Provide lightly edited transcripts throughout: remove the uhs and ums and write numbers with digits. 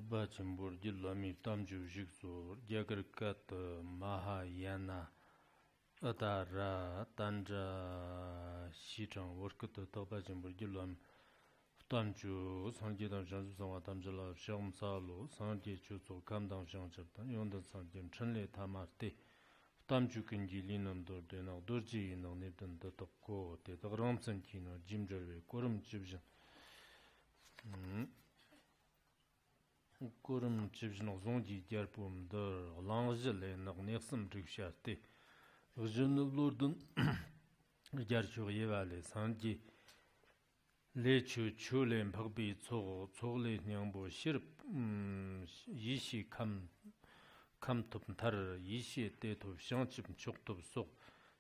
Togba Chimbur Gilami Tamju Jigso Jagarkat Mahayana Uttaratantra Shichang Workut Togba Chimbur Gilam Tamju Sanjidam Shansu Tamjala Sham Salo Sanji Chuso Kamdang Shangchaptan Yonda Sanjim Chenle Tamarte Tamju Kinjilinam Dordena Dorji no Nipton Toko Te Ramsan Kino Jimjave Korum Chibjan Kurum Chibjan Zonji Jarpum der Langele Nexum Rikshate Ujun Lordun Jarchu Yevale Sanji Lechu Chulem Pagbi Tsole Nyambo Shirp Yishi Kam Tar Yishi Teto Shanchip Choktop Sok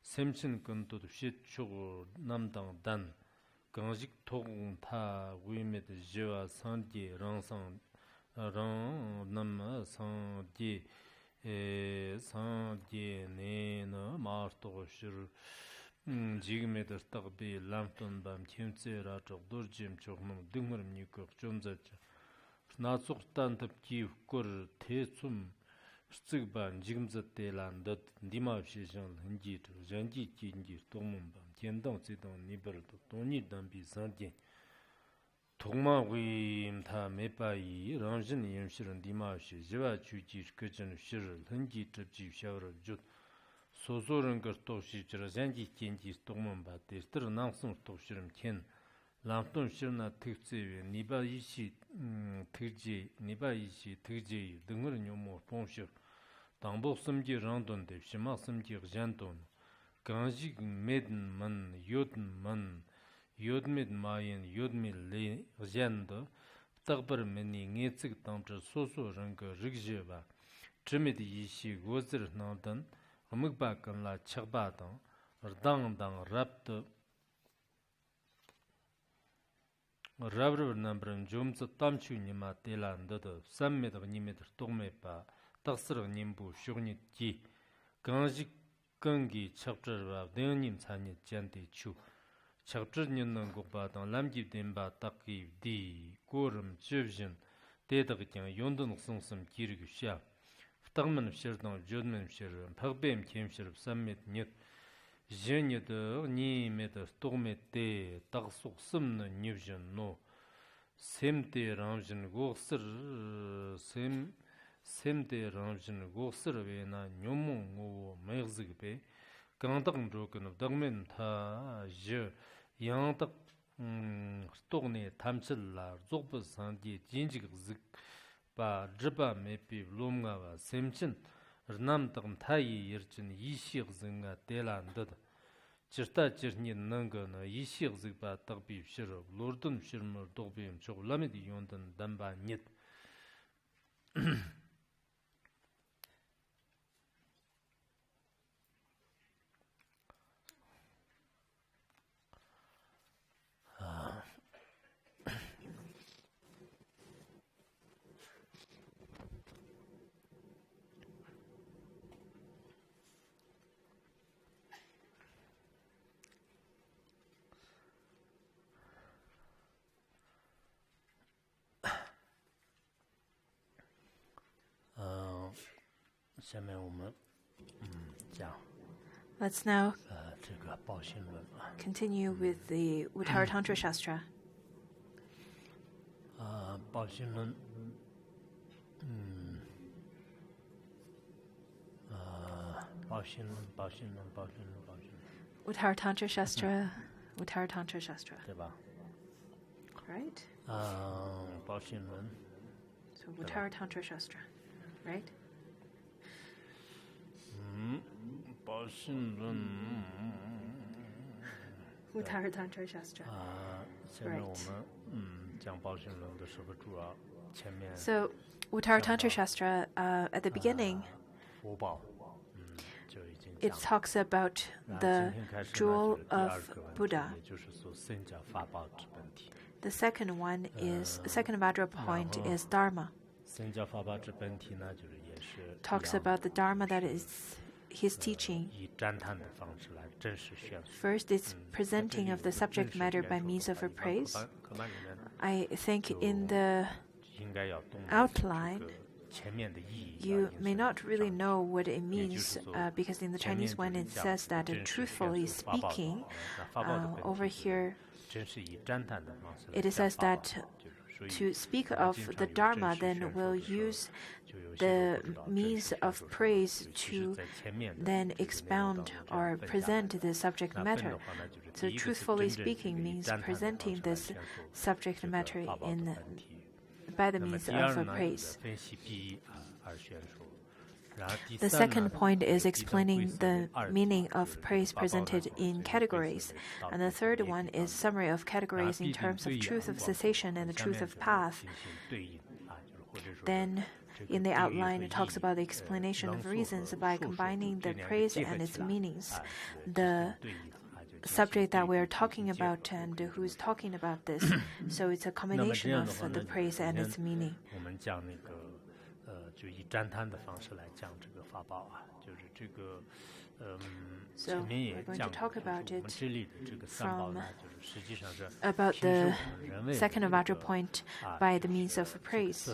Semchin Kunto Shit Chog Namdang Dan Ganjik Tong Ta Wimet Jeva Sanji Rangsang Rang Nam Sanji Sanji Nena Marto Shir Jigmeter Tagbi Lampton Bam Kimse Rachok Durjim Choknum Dingmarim Nikok Jomzach Natsuk Tantap Kiv Kur Tesum Stigban Jigmzat Telan that Dima Shishan Hinjit Janji Kinji Tomumbam Tiendang Sidon Nibert Tony Dambi Sanji Togma Wim Ta Mepai Ranjin Yamshiran Dimashi Jiva Chuji Kitchen Shirl Hinji Tripji Shower Jut Sozoran Gertoshi Janji Kinji Tomumba Tester Nansum Toshirim Ken Lampton Shirna Tixi Niba Ishi Tiji Niba Ishi Tiji Dungur Nyomo Ponshir Tambo Sumji Randon de Shima Sumji Janton Ganjik Maiden Man Yodn Man Yodmid Mayan Yodmid Le Janda Tagbar Meni Netsik Tamtra Soso Ranga Rigjeva Trimid Ishi Gozir Nandan Mugbakan La Chagbadan Rdang Dang Rapt Rabber Nambran Jumsa Tamchu Nima Telan Dada Summit of Nimeter Tomepa Taksar Nimbu Shugni Ji Ganjik Gangi Chapter of Denim Sani Janti Chu Chapter Nyan Gopatan Lamji Demba Taki Di Gorum Chivjin Dedakian Yondon Sungsum Kirgu Sha Ftagman of Sherdon Judman Shir Pagbem Kimshir Summit Nit Jenny the Ni Meter Tomete Taksuk Sumna Nivjan No Semte Ramjan Gosser Semte Ramjan Gosser Vena Nyomung Go Merzigbe Gandang Droken of Dogmen Ta Je Yang Stogni Tamchilla Zopus Sandi Jinjik Zik Ba Driba Mepi Lumga Semchin Rnam Tagm Tai Yirchin Yishir Zinga Delan Dada Chirta Chirni Nangana Yishir Zigba Tagbi Shirab Lordun Shirmur Dogbim Chok Lamidi Yondan Damba Nit Let's now continue with the Uttaratantra Shastra. Uttaratantra Shastra, Uttaratantra Shastra. Right? So Uttaratantra Shastra, right? Uttaratantra Shastra. Right. So Uttaratantra Shastra, at the beginning, it talks about the jewel of Buddha. The second one is second Vajra point is Dharma. Talks about the Dharma that is his teaching. First, it's presenting of the subject matter by means of a praise. I think in the outline, you may not really know what it means because in the Chinese when it says that truthfully speaking, over here it says that to speak of the Dharma, then we'll use the means of praise to then expound or present the subject matter. So truthfully speaking means presenting this subject matter by the means of praise. The second point is explaining the meaning of praise presented in categories. And the third one is summary of categories in terms of truth of cessation and the truth of path. Then in the outline, it talks about the explanation of reasons by combining the praise and its meanings. The subject that we're talking about and who is talking about this. So it's a combination of the praise and its meaning. So we're going to talk about it about the second Vajra point by the means of praise.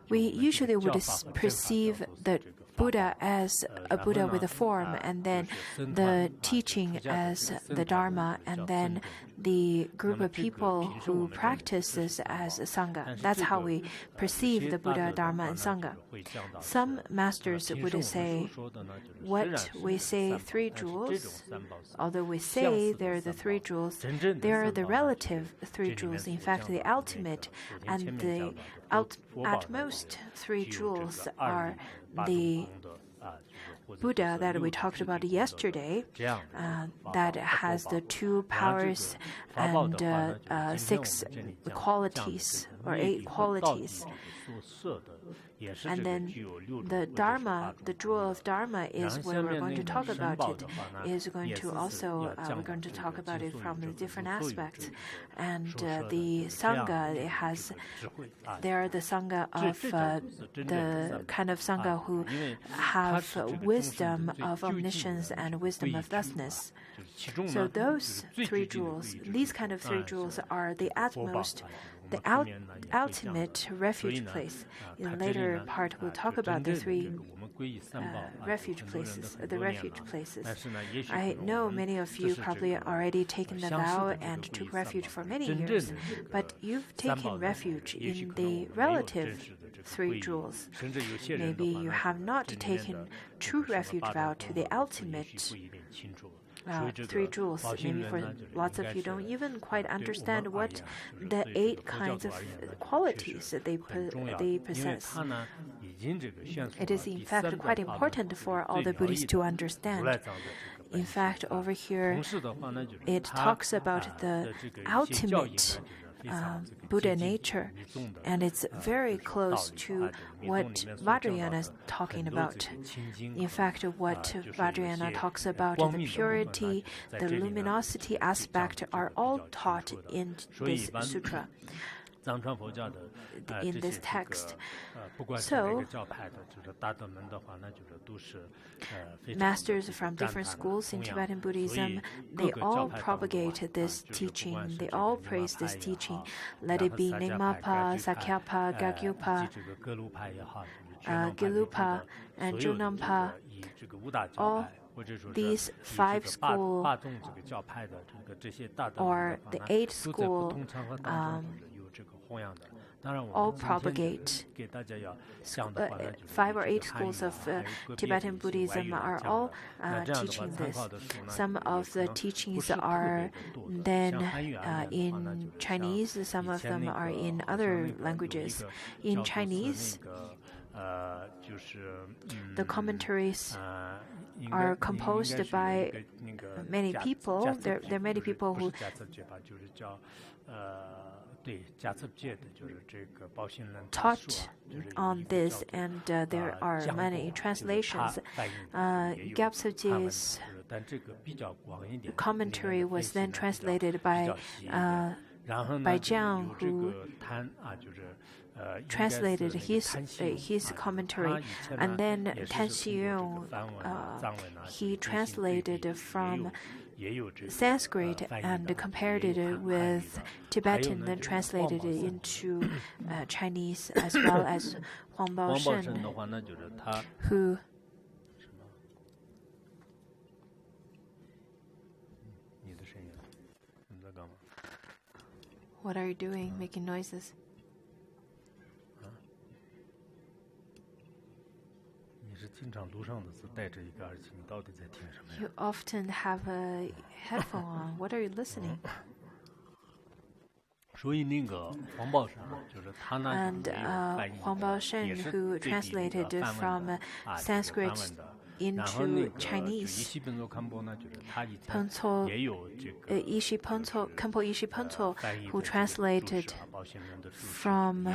We usually would perceive the Buddha as a Buddha with a form, and then the teaching as the Dharma, and then the group of people who practice this as a Sangha. That's how we perceive the Buddha, Dharma, and Sangha. Some masters would say, what we say three jewels, although we say they're the three jewels, they are the relative three jewels. In fact, the ultimate and the utmost three jewels are the Buddha that we talked about yesterday, that has the 2 powers and 6 qualities or 8 qualities. And then the Dharma, the jewel of Dharma is where we're going to talk about it, is going to also, we're going to talk about it from the different aspects. And the Sangha, they are the Sangha of the kind of Sangha who have wisdom of omniscience and wisdom of thusness. So those 3 jewels, these kind of 3 jewels are the utmost, the ultimate refuge place. In the later part, we'll talk about the 3 refuge places, the refuge places. I know many of you probably already taken the vow and took refuge for many years, but you've taken refuge in the relative 3 jewels. Maybe you have not taken true refuge vow to the ultimate 3 jewels. Maybe for lots of you don't even quite understand what the 8 kinds of qualities that they possess. It is in fact quite important for all the Buddhists to understand. In fact, over here, it talks about the ultimate Buddha nature, and it's very close to what Vajrayana is talking about. In fact, what Vajrayana talks about, the purity, the luminosity aspect are all taught in this sutra, in this text. So, masters from different schools in Tibetan Buddhism, they all propagate this teaching. They all praise this teaching. Let it be Nyingmapa, Sakyapa, Gagyupa, Gelupa, and Junampa. All these 5 schools or the 8 schools all propagate. 5 or 8 schools of Tibetan Buddhism are all teaching this. Some of the teachings are then in Chinese, some of them are in other languages. In Chinese, the commentaries are composed by many people. There are many people who taught on this, and there are many translations. Gyaltsabje's commentary was then translated by Jiang, who translated his commentary, and then Tan Xiyong he translated from Sanskrit and compared it with Tibetan, then translated it into Chinese, as well as Huang Baoshen, who What are you doing? Making noises? You often have a headphone on. What are you listening? And Huang Baoshen, who translated from Sanskrit into Chinese, Khenpo Yishi Pengco, who translated from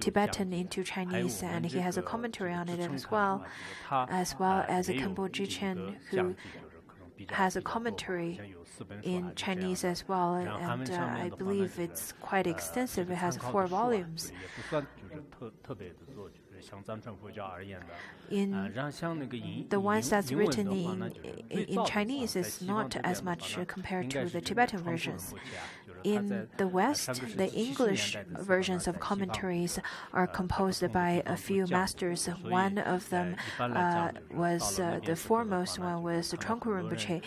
Tibetan into Chinese, and he has a commentary on it as well as Khenpo Jichen, who has a commentary in Chinese as well, and I believe it's quite extensive. It has 4 volumes. In the ones that's written in Chinese is not as much compared to the Tibetan versions. In the West, the English versions of commentaries are composed by a few masters. One of them was the foremost one was Trungpa Rinpoche,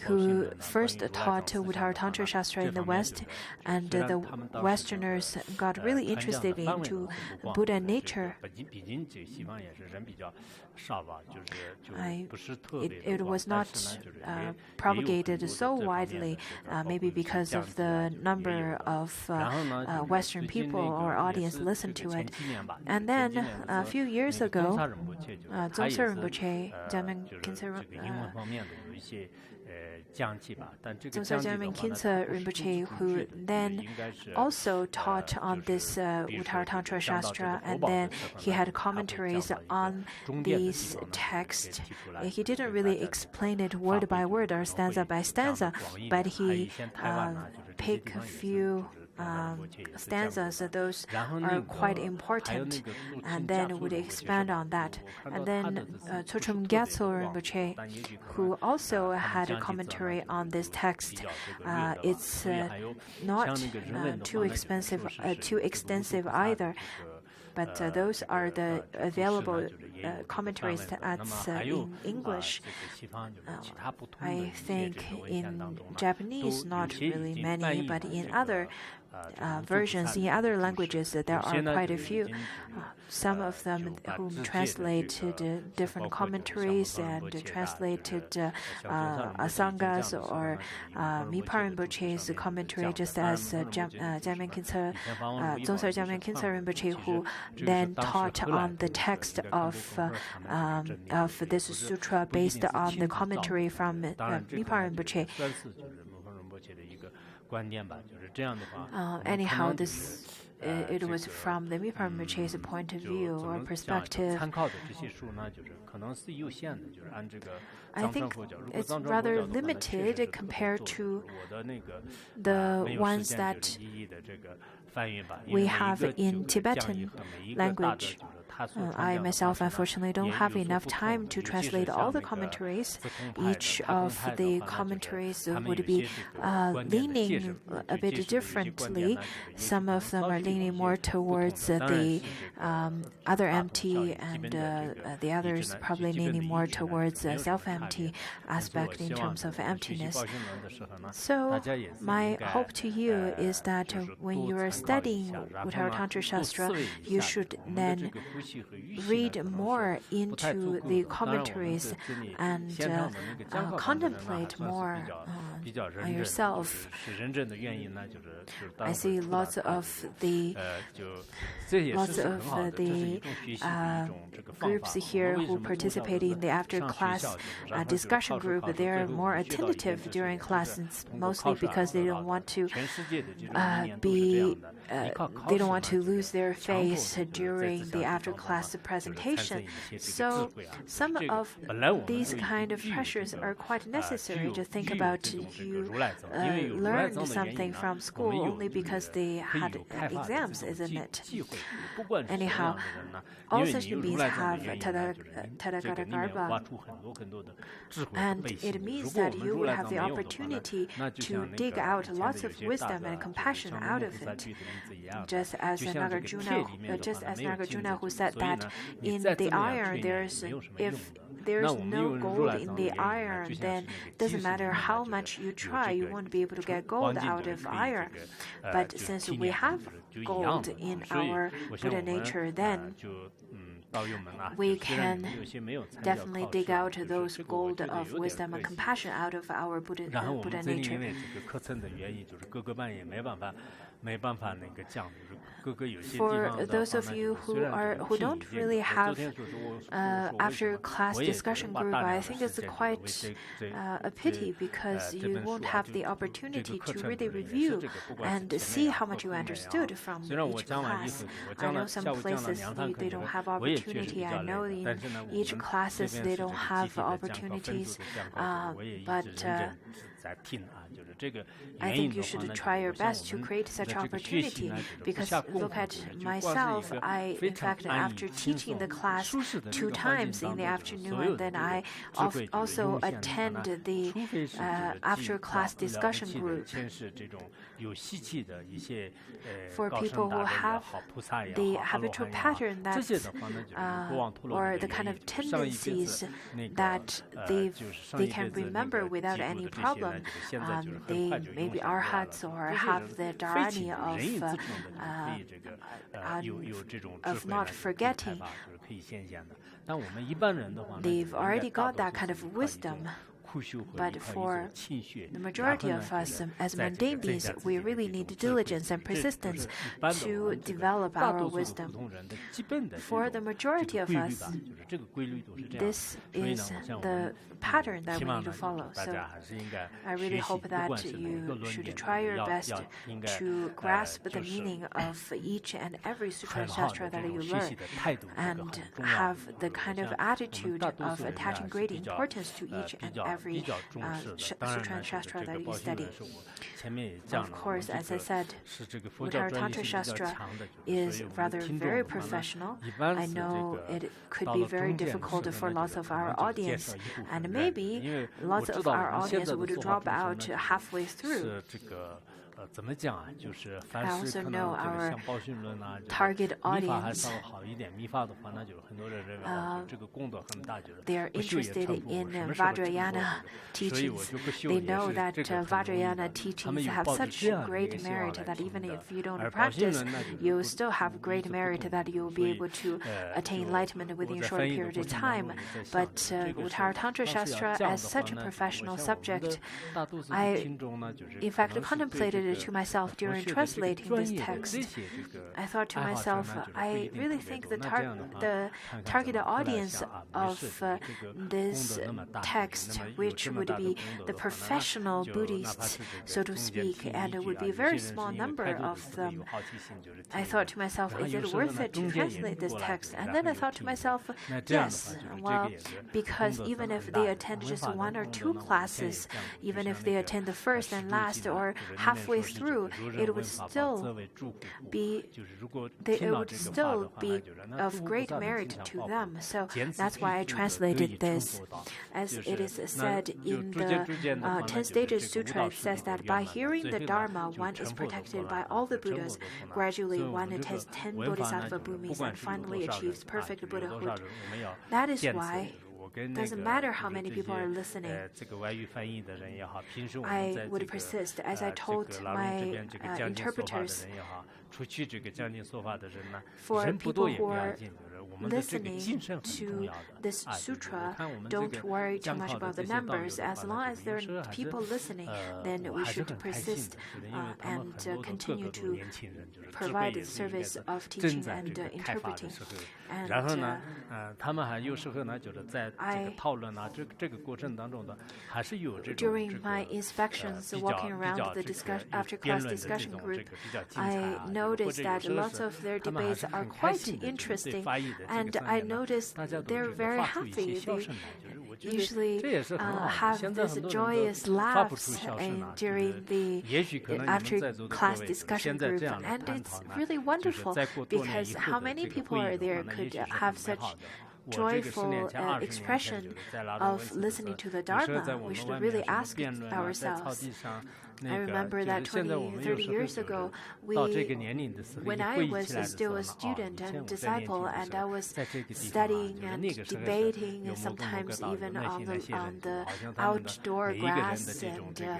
who first taught Uttaratantra Shastra in the West, and the Westerners got really interested into Buddha nature. It was not propagated so widely, maybe because of the number of Western people or audience listened to it. And then a few years ago, Dzongsa Rinpoche, Dzongsa Gyalmen Khyentse Rinpoche, who then also taught on this Uttaratantra Shastra, and then he had commentaries on these texts. He didn't really explain it word by word or stanza by stanza, but he picked a few stanzas. Those are quite important, and then would expand on that. And then Tsochum Gyatso Rinpoche, who also had a commentary on this text. It's not too extensive either, but those are the available commentaries that's in English. I think in Japanese, not really many, but in other versions, in other languages, there are quite a few. Some of them who translated different commentaries and translated Asangas or Mipa Rinpoche's commentary, just as Dzongsa Gyalmen Khyentse Rinpoche, who then taught on the text of this sutra based on the commentary from Mipa Rinpoche. Anyhow, it was from the Mipa Rinpoche's point of view or perspective. I think it's rather limited compared to the ones that we have in Tibetan language. I myself, unfortunately, don't have enough time to translate all the commentaries. Each of the commentaries would be leaning a bit differently. Some of them are leaning more towards the other empty, and the others probably leaning more towards self-empty aspect in terms of emptiness. So my hope to you is that when you are studying Uttaratantra Shastra, you should then read more into the commentaries and contemplate more on yourself. I see lots of the groups here who participating in the after-class discussion group, they're more attentive during class, mostly because they don't want to they don't want to lose their face during the after-class presentation. So some of these kind of pressures are quite necessary to think about. You learned something from school only because they had exams, isn't it? Anyhow, all such beings have Tadagarbha, and it means that you will have the opportunity to dig out lots of wisdom and compassion out of it. Just as Nagarjuna, who said that in the iron, if there's no gold in the iron, then it doesn't matter how much you try, you won't be able to get gold out of iron. But since we have gold in our Buddha nature, then we can definitely dig out those gold of wisdom and compassion out of our Buddha nature. For those of you who don't really have after-class discussion group, I think it's quite a pity because you won't have the opportunity to really review and see how much you understood from each class. I know some places they don't have opportunity. I know in each classes they don't have opportunities, but I think you should try your best to create such opportunity, because look at myself. In fact, after teaching the class 2 times in the afternoon, and then I also attend the after-class discussion group. For people who have the habitual pattern that, or the kind of tendencies that they can remember without any problem, they maybe arhats or have the dharani of not forgetting. They've already got that kind of wisdom. But for the majority of us, as mundane beings, we really need diligence and persistence to develop our wisdom. For the majority of us, this is the pattern that we need to follow. So I really hope that you should try your best to grasp the meaning of each and every sutra and shastra that you learn, and have the kind of attitude of attaching great importance to each and every sutra and shastra that you study. Of course, as I said, Uttaratantra Shastra is rather very professional. I know it could be very difficult for lots of our audience, and maybe lots of our audience would drop out halfway through. I also know our target audience, they are interested in Vajrayana teachings. They know that Vajrayana teachings have such great merit that even if you don't practice, you still have great merit that you'll be able to attain enlightenment within a short period of time. But Uttaratantra Shastra, as such a professional subject, I in fact contemplated to myself during translating this text. I thought to myself, I really think the target audience of this text, which would be the professional Buddhists, so to speak, and it would be a very small number of them. I thought to myself, is it worth it to translate this text? And then I thought to myself, yes, well, because even if they attend just 1 or 2 classes, even if they attend the first and last or halfway through, it would still be of great merit to them. So that's why I translated this. As it is said in the 10 Stages Sutra, it says that by hearing the Dharma, one is protected by all the Buddhas. Gradually, one attains 10 Bodhisattva bhumis and finally achieves perfect Buddhahood. That is why it doesn't matter how many people are listening. I would persist, as I told my interpreters, for people who are listening to this sutra, don't worry too much about the numbers. As long as there are people listening, then we should persist and continue to provide the service of teaching and interpreting. And during my inspections, walking around the after-class discussion group, I noticed that lots of their debates are quite interesting, and I noticed they're very happy. They usually have this joyous laughs during the after-class discussion group, and it's really wonderful because how many people are there could have such joyful expression of listening to the Dharma? We should really ask ourselves. I remember that 20, 30 years ago, when I was still a student and disciple, and I was studying and debating, sometimes even on the outdoor grass and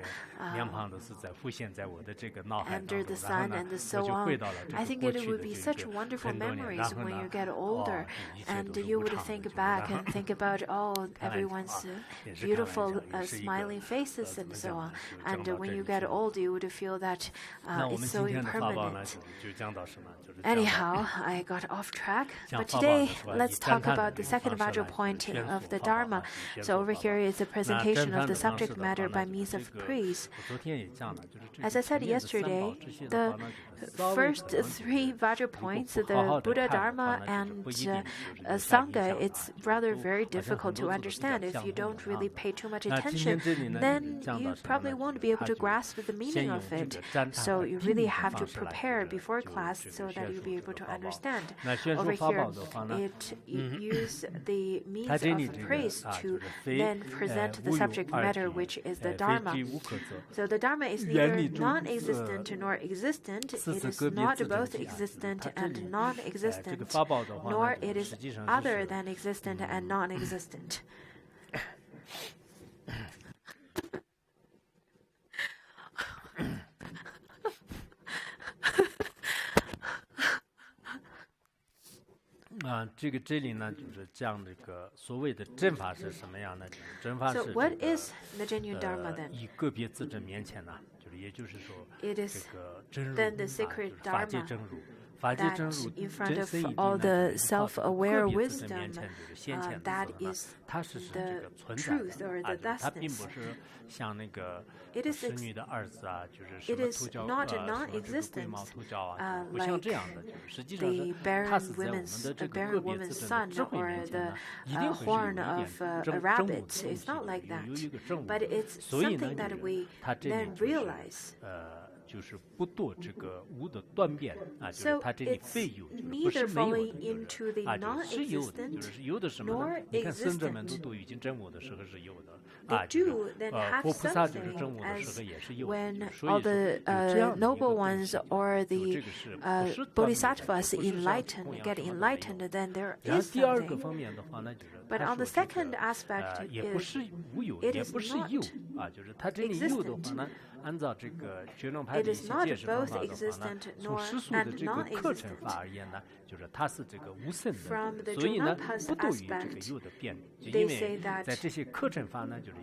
under the sun and so on. I think it would be such wonderful memories when you get older, and you would think back and think about everyone's beautiful smiling faces and so on. And when you get old, you would feel that it's so impermanent. Anyhow, I got off track. But today, let's talk about the second Vajra point of the Dharma. So over here is a presentation of the subject matter by means of praise. As I said yesterday, the first three Vajra points, the Buddha, Dharma, and Sangha, it's rather very difficult to understand. If you don't really pay too much attention, then you probably won't be able to grasp the meaning of it. So you really have to prepare before class so that you'll be able to understand. Over here, it uses the means of praise to then present the subject matter, which is the Dharma. So the Dharma is neither non-existent nor existent. It is not both existent and non-existent, nor it is other than existent and non-existent. So what is the genuine Dharma then? It is then the sacred Dharma that in front of all the self-aware wisdom, that is the truth or the thusness. It is not a non-existent like the barren woman's son or the horn of a rabbit. It's not like that. But it's something that we then realize. So it's neither falling into the non-existent nor existent. They do then have something, as when all the noble ones or the bodhisattvas get enlightened, then there is something. But on the second aspect, it is not existent. It is not both existent and non-existent. From the Junapa's aspect, they say that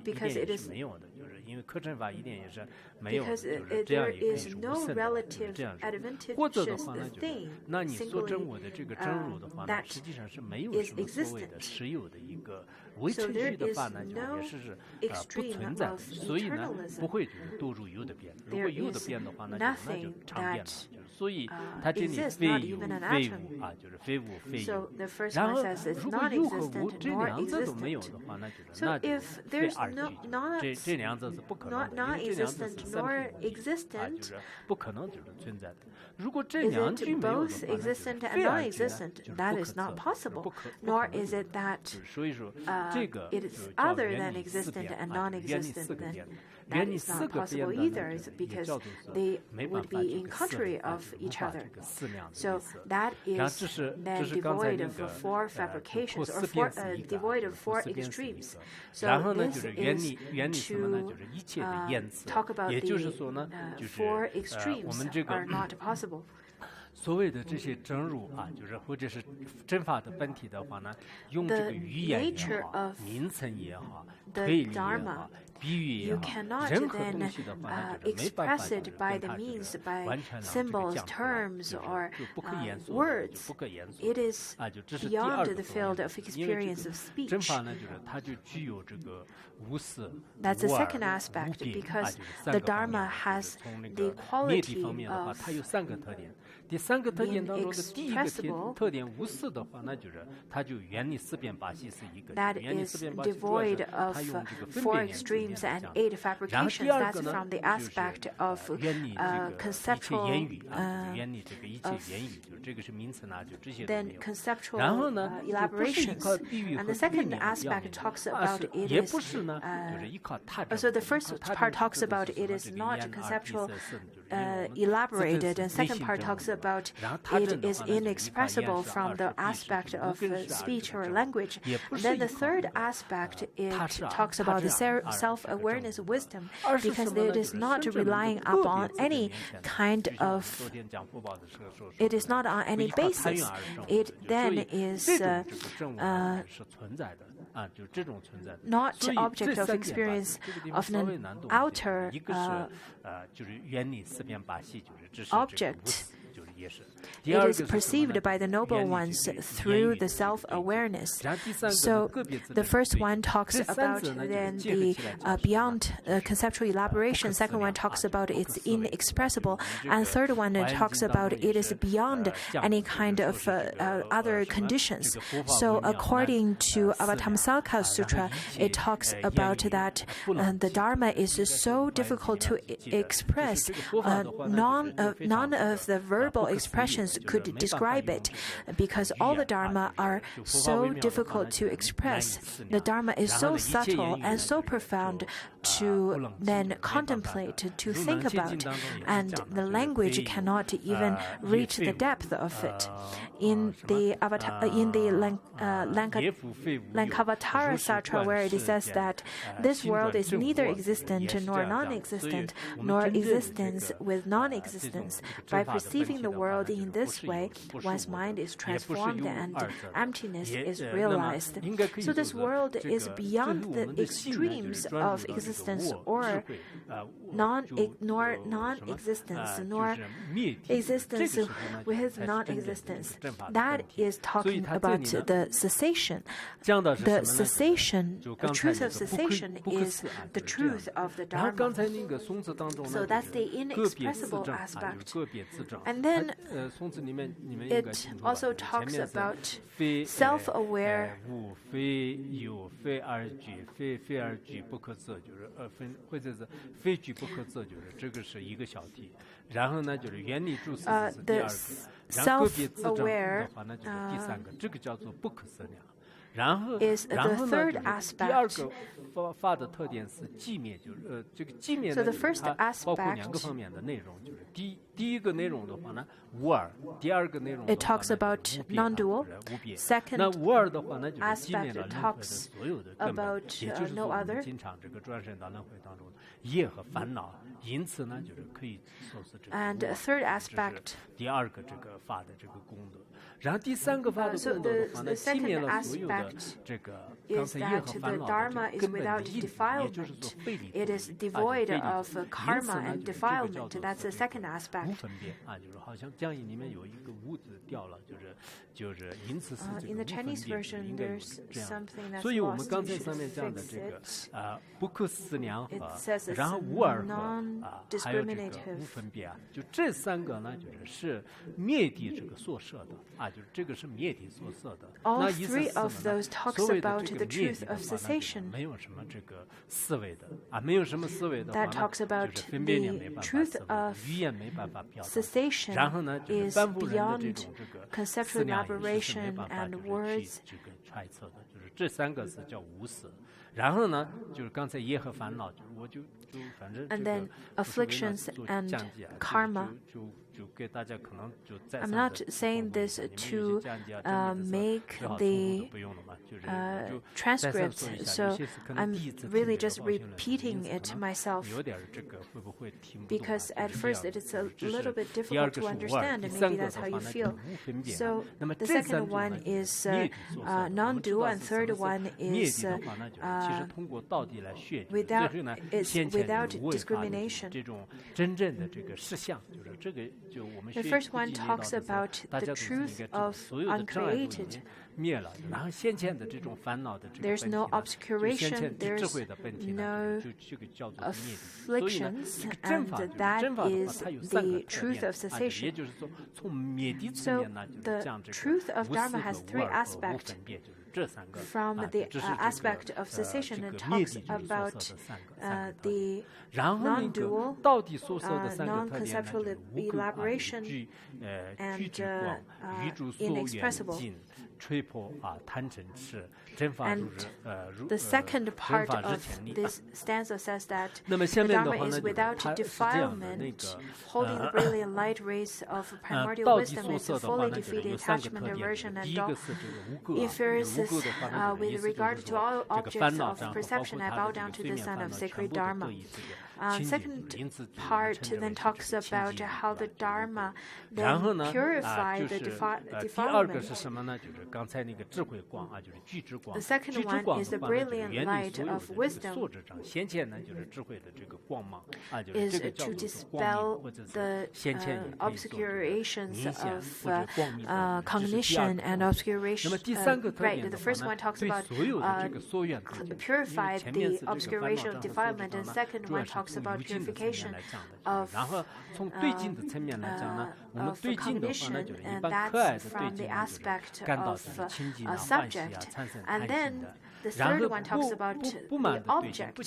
because it is because there is no relative advantageous thing singly that is existent. So there is no extreme of eternalism. There is nothing that exists, not even an atom. So the first one says it's non-existent nor existent. So if there's not non-existent nor existent, isn't both existent and non-existent? That is not possible. Nor is it that it is other than existent and non-existent. Then that is not possible either, because they would be in contrary of each other. So that is then devoid of four fabrications, or devoid of four extremes. So this is to talk about the four extremes are not possible. 所谓的这些真如啊，就是或者是真法的本体的话呢，用这个语言也好，名称也好，推理也好，比喻也好，任何东西的话呢，就是没办法就是跟它这个完全让这个讲出来，就是不可言说的，就不可言说的啊，就这是第二个方面。因为这个真法呢，就是它就具有这个无私、That's the 无二、 second aspect 无别 because 啊，就是 the 三个方面 Dharma 就 has 是从那 the 个灭体方 quality 面的话， of 它有3个特点。第3个特点当中的第一个 inexpressible 特点无私的话，那就是它就原理四变八系是一个。 that 原理 is 四变八系主要 devoid 是 of 它用这个分 four 别言字念 extremes 来 and 讲。 8然后 fabrications. 第二 That's 个呢， from the 就是 aspect of 原理这个一切 conceptual 言语啊，原理这个一切言语，就是这个是名词呢，就这些都 then 没有。 conceptual 然后呢，就不是依 elaborations. 靠比喻 And 和 the 推 second 理要 aspect 命 talks 的， about it 也 is 不是呢，就是依靠他证。 so the first 依靠他 part 证 talks 指的 about 是 it 什么 is 这个 not 言而 conceptual 必色身，就是因为我们自证 elaborated, 是 and 内 second 心 part 证 talks 悟的。 about 然后他 it 证的 is 话呢，就是依靠言 inexpressible 是 from 二 the 是必是 aspect 无 of 根是二 speech 这个 or 证悟， language. 也不 And 是 then 依 the 靠 third 这个 aspect, it 他是二 talks 他 about 这 the 样二这个 self-awareness 证悟的。 wisdom 二是 because 什么呢？ it 就 is 是 not 真正的 relying 个别 upon 自证 any 言前的， kind 就像我们 of 昨天讲福报的时候说 it is 的， not on 不 any 依靠他运 basis. 而证悟 It 的，就所 then 以 is 这种这个证悟呢是存在的啊，就这种存在的。 not 所以 object 这 of 3点吧， experience 这个地方 of 稍微 an 难懂一点。 outer 一个是就是原理四变八系，就是这是这个 object. 无私，就是也是。第 It 二个 is 是什么呢？ perceived by the noble 原理 ones 这个言 through 语 the 的这个对境。 self-awareness. 然后第三个呢， So 个别自 the 证 first 对 one 境。 talks 这三 about 者呢，就是 then 结合 the 起来讲是什么呢？ beyond 就是 conceptual 不可 elaboration. 思 Second 量 one talks 啊， about 就是不 its 可思维的。 inexpressible, 我们这 and 个 third one 华严 talks 经当 about 中也 it is 是 beyond 讲 any 的，就 kind 是 of 说是这个 other 什么 conditions. 这个佛法 So 微妙难 according to 思量 Avatamsaka 然后 Sutra, 一 it 切 talks 言 about 语 that 不能 the 记住， Dharma 应 is 该 so 是华严 difficult 经 to 上所记的，就是 express. 这个佛法的话呢，就是非常 None 这 of the 个 verbal 不可思议的， expressions 就是 could 没办法 describe 用 it 这个 because 语 all the 言啊， Dharma 就 are 是就佛法微 so 妙的话呢， difficult 就 to 是难以 express. 思 The 量。 Dharma is 然后 so 呢，一切言 subtle 语 and 呢， so 就是就 profound 不 to 冷静 then 的，没办法的。 contemplate, to 入 think 门切 about, 经当中也是 and 讲 the 的，就是 language 非有 cannot even 也 reach 非 the 无 depth of it. 什 In 么 the in the 也复非无有， Lankavatara 如是 Sutra, 观 where it 世 says 间 that this 心 world 转 is 正 neither 我，也 existent 是这 nor 样讲的。所以 non-existent, 我们 nor 真正的这 existence 个 with 这种 non-existence. 这 By 个真法的本 perceiving 体 the 的话 world 呢，就 in 是不 this 是 way, 有不是 one's 无 mind 的， is 也不是 transformed 有 and 二者的， emptiness 也 is 那么 realized. 应该可以 So 说 this 是 world 这 is 个最 beyond 后我 the 们的心呢，就是 extremes 专 of 注到这个 existence 我智 or 慧nor 什么 non-existence 就 nor 是灭体，这个 existence 时候呢， with 才是真正的这个 non-existence. 正法的 That 本体。 is 所以 talking 它这 about 里呢， the cessation. 讲的是 The 什么呢？ cessation, 就 the 刚才 truth 那 of 个不 cessation 可 is 思啊， the 就是这样 truth 的。 of the 然后刚 Dharma. 才那个颂词当中呢， So 就 that's 是 the 个别自 inexpressible 证啊，就是 aspect. 个别自证。 And 它 then 颂词里面你们应该 it 清楚吧？ also 就是前 talks 面是 about 非 self-aware 无非有非而举，非而举不可测，就是分或者是非举不可测，就是这个是一个小题。然后呢，就是原理注释是第二个，然后个别自证的话，那就是第三个，这个叫做不可思量。然后 is 然 the 后呢， third 就是第二 aspect. 个法的特点是寂灭，就是这个寂灭 So 呢， the 就是 first 它包括 aspect 两个方面的内容，就是第一个内容的话呢，无二；第二个内容的 It 话 talks 呢， about 就是无别啊， non-dual. 就是无别。 Second 那无二的话呢，就是寂灭 aspect 了轮回的 talks 所有的根本， about 也就是 no 说我们 other. 经常这个转生到轮回当中的业和烦恼，因此呢，就是可以说是这个 And 无二 third 这是 aspect 第二个这个法的这个功德。然后第三个法的 So 功德的话 the 呢，寂灭 second 了所有的 aspect 这个刚 is 才业 that 和 the 烦恼的 Dharma 这 is 个根本的 without 因，也就是说 defilement. 非理 It is 非 devoid 理 of 因此 karma 呢， and 就是这个叫 defilement. 做 That's the 这个 second 无 aspect. 分别啊，就是好像讲义里面有一个无字掉了，就是因此是这 In 个 the 无分 Chinese 别，就是 version, 应该有 there's 这样。 something that's 所以我们 lost. 刚 You 才 should 上面讲的 fix 这个 it. 不可思量 It 和 says，然后 it's 无二和还有这个 non-discriminative. 无分别啊，就这三个呢，就是灭地这个所设的啊，就是这个是灭地所设的。 All 那意思 three 是 of 什么呢？ those talks 所谓的 about 这个 the 灭 truth 地的 of 话呢，就是 cessation. 没有什么这个思维的啊，没有什么思维的话 That 呢， talks 就 about 是分别念 the 没办法 truth 思维的， of 语言没办法表达。 Cessation 然后呢，就是 is 凡夫人的这 beyond 种这个 conceptual 思量也是没 elaboration 办法 and 就是 words. 去这个揣测的，就是这三个是叫无思。然后呢，就是刚才业和烦恼，就我就反正这 And 个 then 不是为了 afflictions 做 and 降级啊， karma. 就 I'm not saying this to make the transcript, so I'm really just repeating it myself because at first it is a little bit difficult to understand, and maybe that's how you feel. So the second one is non-dual, and third one is without discrimination. The first one talks about the truth of uncreated. There's no obscuration, there's no afflictions, and that is the truth of cessation. So the truth of Dharma has three aspects. From the aspect of cessation, it talks about the non-dual, non-conceptual elaboration, and inexpressible. And the second part of this stanza says that the Dharma is without defilement, holding the brilliant light rays of primordial wisdom is to fully defeat attachment, aversion, and inferences. With regard to all objects of perception, I bow down to the Son of Sacred Dharma. Second part then talks about how the Dharma then purifies the defilement. The second one is the brilliant light of wisdom, is to dispel the obscurations of cognition and obscuration. Right, the first one talks about purify the obscuration of defilement, and the second one talks about purification of cognition, and that's from the aspect of a subject. And then the third one talks about the object.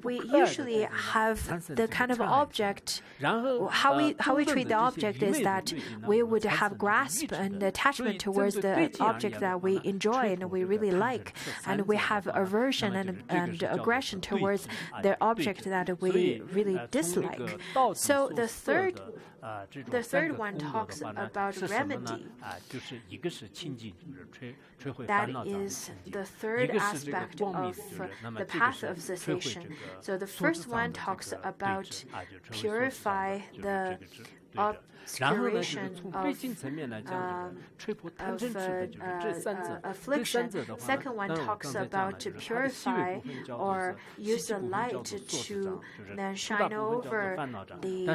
We usually have the kind of object, how we treat the object is that we would have grasp and attachment towards the object that we enjoy and we really like, and we have aversion and aggression towards the object that we really dislike. So the third one talks about remedy. That is the third aspect of the path of cessation. So the first one talks about purify the obscuration of affliction. Second one talks about purify or use the light to then shine over the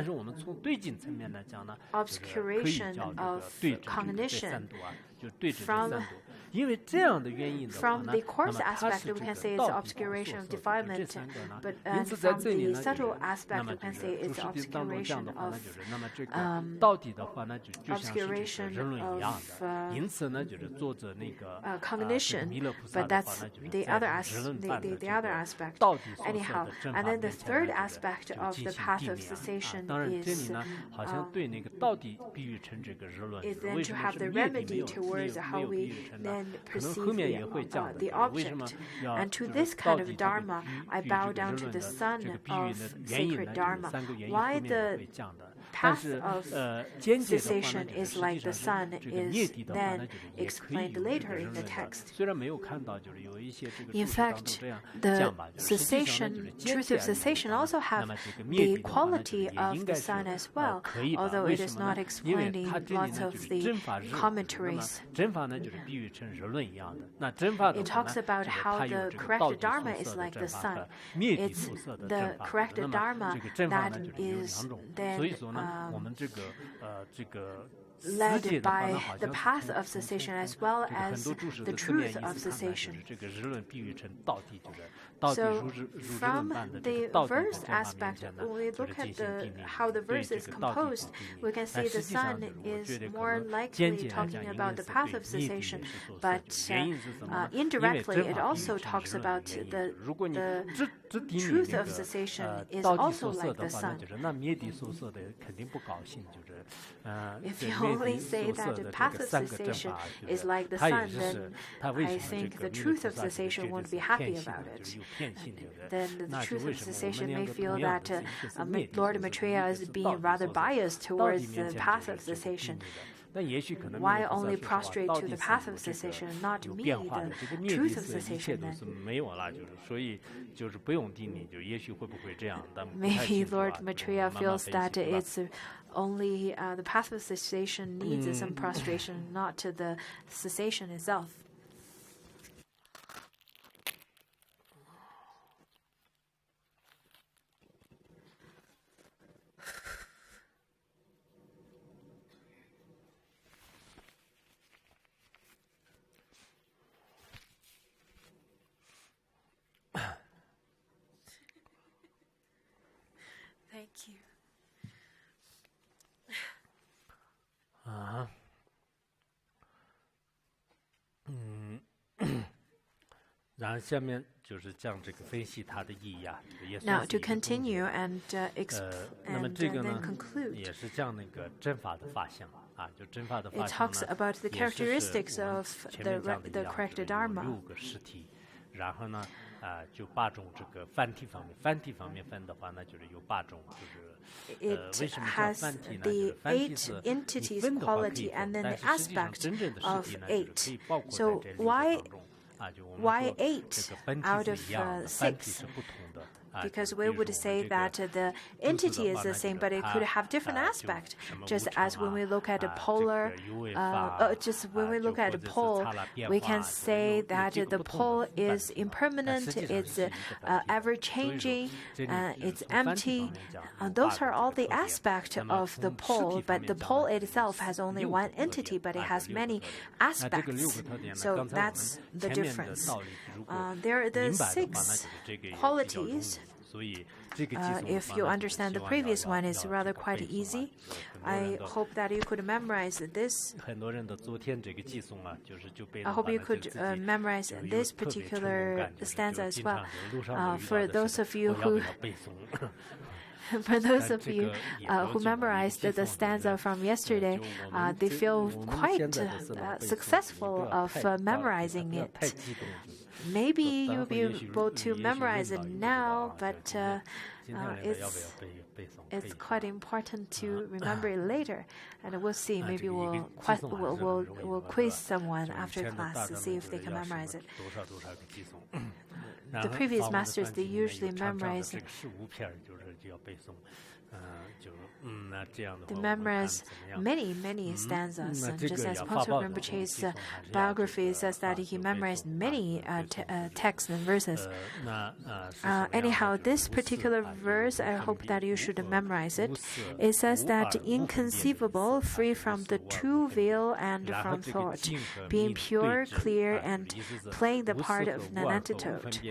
obscuration of cognition. From the coarse aspect, we can say it's obscuration of defilement, but from the subtle aspect, we can say it's obscuration of cognition. But that's the other aspect. Anyhow, and then the third aspect of the path of cessation is then to have the remedy towards how we then perceive the object. And to this kind of Dharma, I bow down to the Son of Sacred Dharma. Why the path of cessation is like the sun is then explained later in the text. In fact, the truth of cessation also have the quality of the sun as well, although it is not explained in lots of the commentaries. It talks about how the correct Dharma is like the sun. It's the correct Dharma that is then led by the path of cessation as well as the truth of cessation. So from the verse aspect, when we look at how the verse is composed, we can see the sun is more likely talking about the path of cessation, but indirectly it also talks about the truth of cessation is also like the sun. If you only say that the path of cessation is like the sun, then I think the truth of cessation won't be happy about it. Then the truth of cessation may feel that Lord Maitreya is being rather biased towards the path of cessation. Why only prostrate to the path of cessation, not me, the truth of cessation then? Maybe Lord Maitreya feels that it's only the path of cessation needs some prostration, not to the cessation itself. Thank you. 然后下面就是讲这个分析它的意义啊。Now to continue and then conclude. 也是讲那个真法的发现啊，就真法的发 It 现 talks about the characteristics of the correct Dharma. 6个实体，然后呢，就8种这个繁体方面，繁体方面分的话，那就是有8种，就是为 It 什么叫 has 繁体呢？ the 8 entities quality and then the aspect of 8. So why 8 out of 6? Because we would say that the entity is the same, but it could have different aspect. Just as when we look at a polar, just when we look at a pole, we can say that the pole is impermanent, it's ever-changing, it's empty. Those are all the aspects of the pole, but the pole itself has only one entity, but it has many aspects. So that's the difference. There are the 6 qualities. If you understand the previous one, it's rather quite easy. I hope that you could memorize this. I hope you could memorize this particular stanza as well. For those of you who who memorized the stanza from yesterday, they feel quite successful of memorizing it. Maybe you'll be able to memorize it now, but it's quite important to remember it later. And we'll see. Maybe we'll quiz someone after class to see if they can memorize it. The previous masters, they usually memorize it. They memorize many stanzas. And just as Paul Rinpoche's biography says that he memorized many texts and verses. Anyhow, this particular verse, I hope that you should memorize it. It says that inconceivable, free from the two veil and from thought, being pure, clear, and playing the part of an antidote.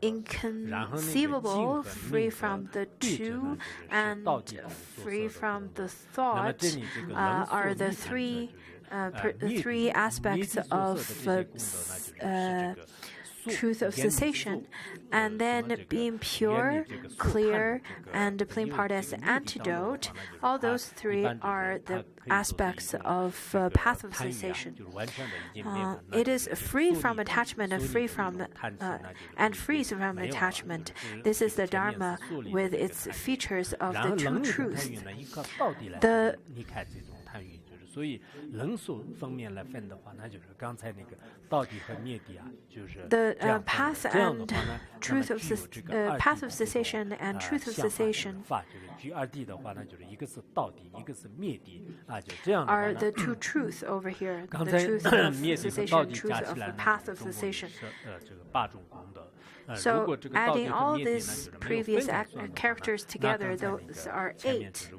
Inconceivable, free from the two, and free from the thought are the three aspects of truth of cessation, and then being pure, clear, and playing part as an antidote. All those 3 are the aspects of path of cessation. It is free from attachment and frees from attachment. This is the Dharma with its features of the two truths. The path and truth of path of cessation and truth of cessation are the two truths over here. The truth of cessation, truth of the path of cessation. So adding all these previous characters together, those are 8.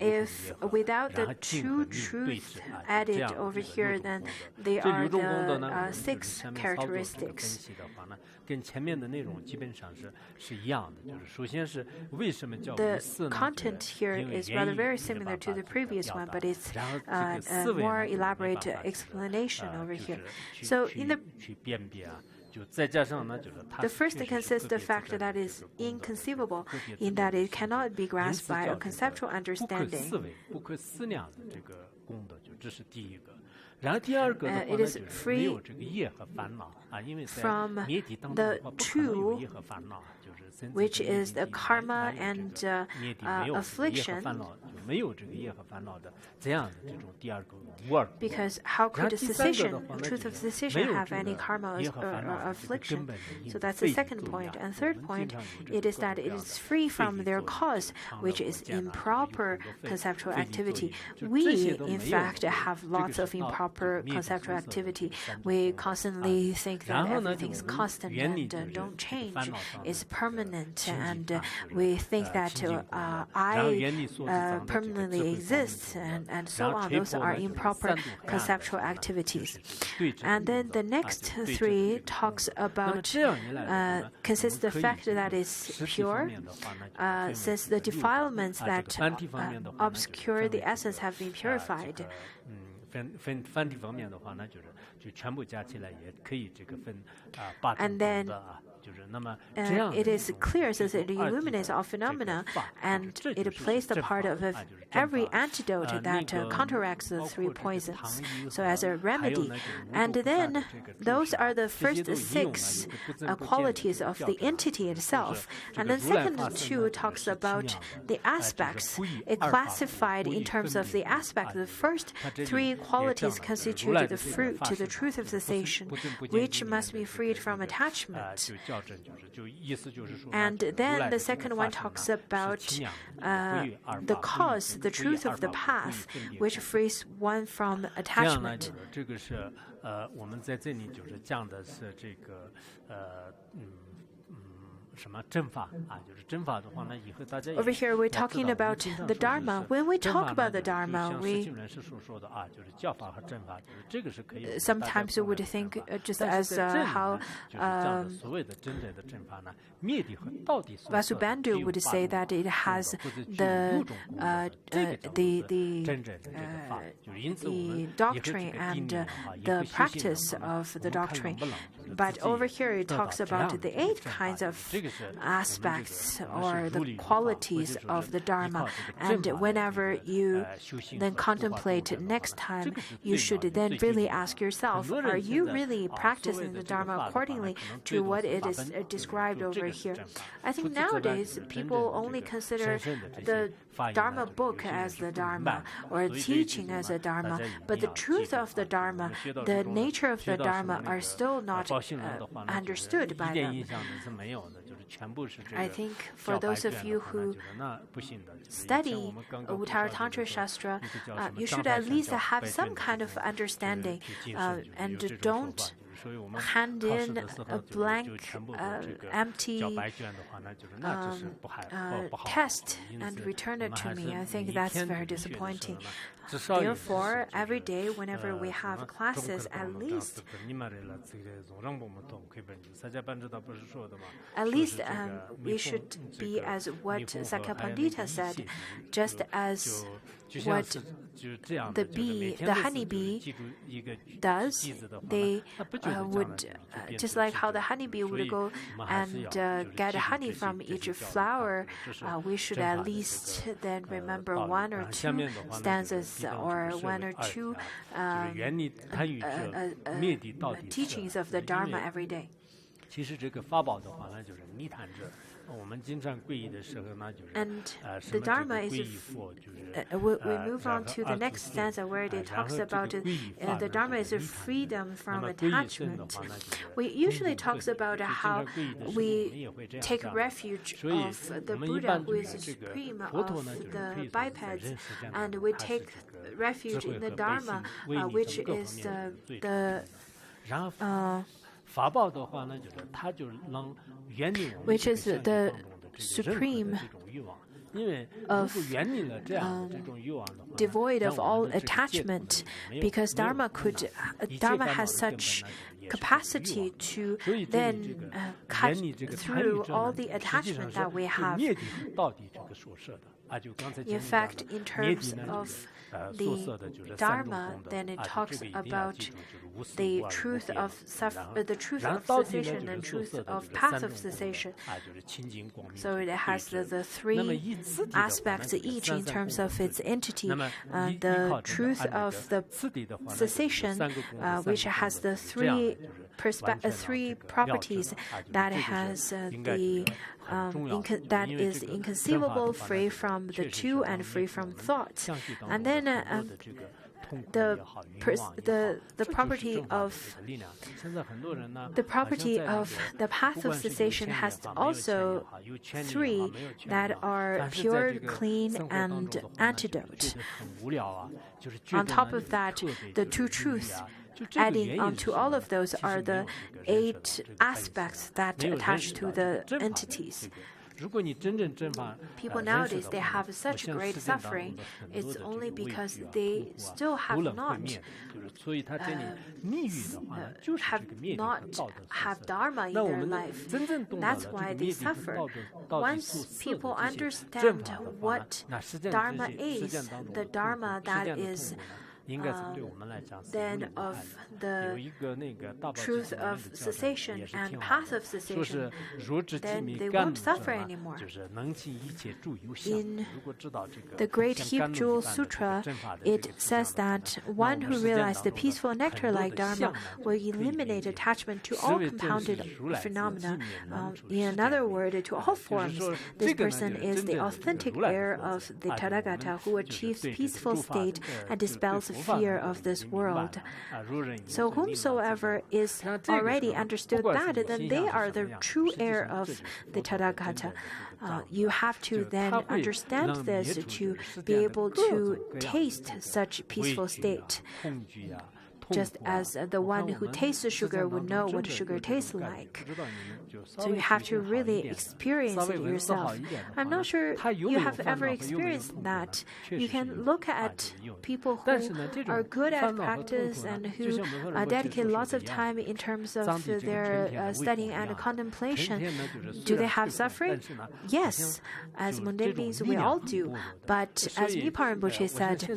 If without the two truths added over here, then they are the 6 characteristics. The content here is rather very similar to the previous one, but it's a more elaborate explanation over here. So in the The first consists the fact that is inconceivable, in that it cannot be grasped by a conceptual understanding. It is free from the two, which is the karma and affliction. Because how could the truth of cessation have any karma or affliction? So that's the second point. And third point, it is that it is free from their cause, which is improper conceptual activity. We, in fact, have lots of improper conceptual activity. We constantly think that everything is constant and don't change, is permanent, and we think that I permanently exists, and so on. Those are improper conceptual activities. And then the next three talks about consists the fact that is pure, since the defilements that obscure the essence have been purified. And then it is clear, since it illuminates all phenomena, and it plays the part of every antidote that counteracts the three poisons, so as a remedy. And then those are the first six qualities of the entity itself. And then second two talks about the aspects. It classified in terms of the aspect. The first three qualities constitute the fruit to the truth of cessation, which must be freed from attachment. And then the second one talks about the cause, the truth of the path, which frees one from attachment. Over here, we're talking about the Dharma. When we talk about the Dharma, we sometimes we would think just as how Vasubandhu would say that it has the doctrine and the practice of the doctrine. But over here, it talks about the 8 kinds of aspects or the qualities of the Dharma. And whenever you then contemplate next time, you should then really ask yourself, are you really practicing the Dharma accordingly to what it is described over here? I think nowadays people only consider the Dharma book as the Dharma or teaching as a Dharma, but the truth of the Dharma, the nature of the Dharma are still not understood by them. I think for those of you who study Uttaratantra Shastra, you should at least have some kind of understanding and don't hand in a blank, empty test and return it to me. I think that's very disappointing. Therefore, every day, whenever we have classes, at least we should be as what Sakya Pandita said, just as what the honeybee does. They would, just like how the honeybee would go and get honey from each flower, we should at least then remember 1 or 2 stanzas or 1 or 2 teachings of the Dharma every day. And the Dharma is, we move on to the next stanza where it talks about the Dharma is a freedom from attachment. We usually talks about how we take refuge of the Buddha, who is the supreme of the bipeds, and we take refuge in the Dharma, which is the which is the supreme of devoid of all attachment, because Dharma has such capacity to then cut through all the attachment that we have. In fact, in terms of the Dharma, then it talks about the truth of cessation and truth of path of cessation. So it has the three aspects each in terms of its entity. The truth of the cessation, which has the three properties that has that is inconceivable, free from the two, and free from thoughts. And then the property of the path of cessation has also three that are pure, clean, and antidote. On top of that, the two truths. Adding onto all of those are the 8 aspects that attach to the entities. People nowadays, they have such great suffering. It's only because they still have not have Dharma in their life. That's why they suffer. Once people understand what Dharma is, the Dharma that is then of the truth of cessation and path of cessation, then they won't suffer anymore. In the Great Heap Jewel Sutra, it says that one who realizes the peaceful nectar-like Dharma will eliminate attachment to all compounded phenomena. In another word, to all forms. This person is the authentic heir of the Tathagata who achieves peaceful state and dispels fear of this world. So whomsoever is already understood that, then they are the true heir of the Tathagata. You have to then understand this to be able to taste such peaceful state. Just as the one who tastes sugar would know what sugar tastes like. So you have to really experience it yourself. I'm not sure you have ever experienced that. You can look at people who are good at practice and who dedicate lots of time in terms of their studying and contemplation. Do they have suffering? Yes. As mundane beings, we all do. But as Nipa Rinpoche said,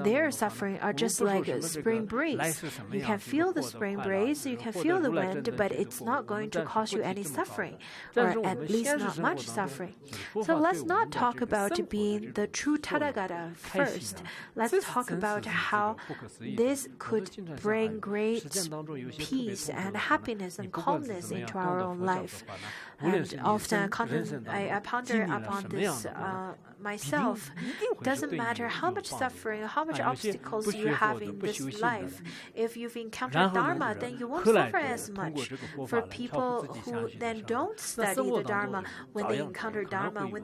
their suffering are just like spring breeze. You can feel the spring breeze, you can feel the wind, but it's not going to cause you any suffering, or at least not much suffering. So let's not talk about being the true Tathagata first. Let's talk about how this could bring great peace and happiness and calmness into our own life. And often I ponder upon this myself. Doesn't matter how much suffering, how much obstacles you have in this life. If you've encountered Dharma, then you won't suffer as much. For people who then don't study the Dharma, when they encounter Dharma, when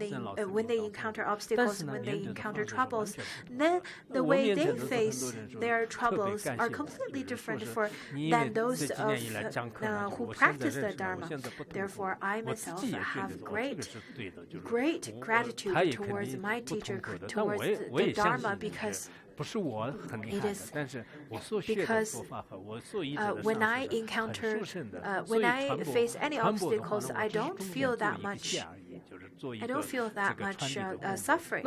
they encounter obstacles, when they encounter troubles, then the way they face their troubles are completely different than those who practice the Dharma. Therefore, I myself have great gratitude towards my teacher, towards the Dharma, because it is because when I face any obstacles, I don't feel that much suffering.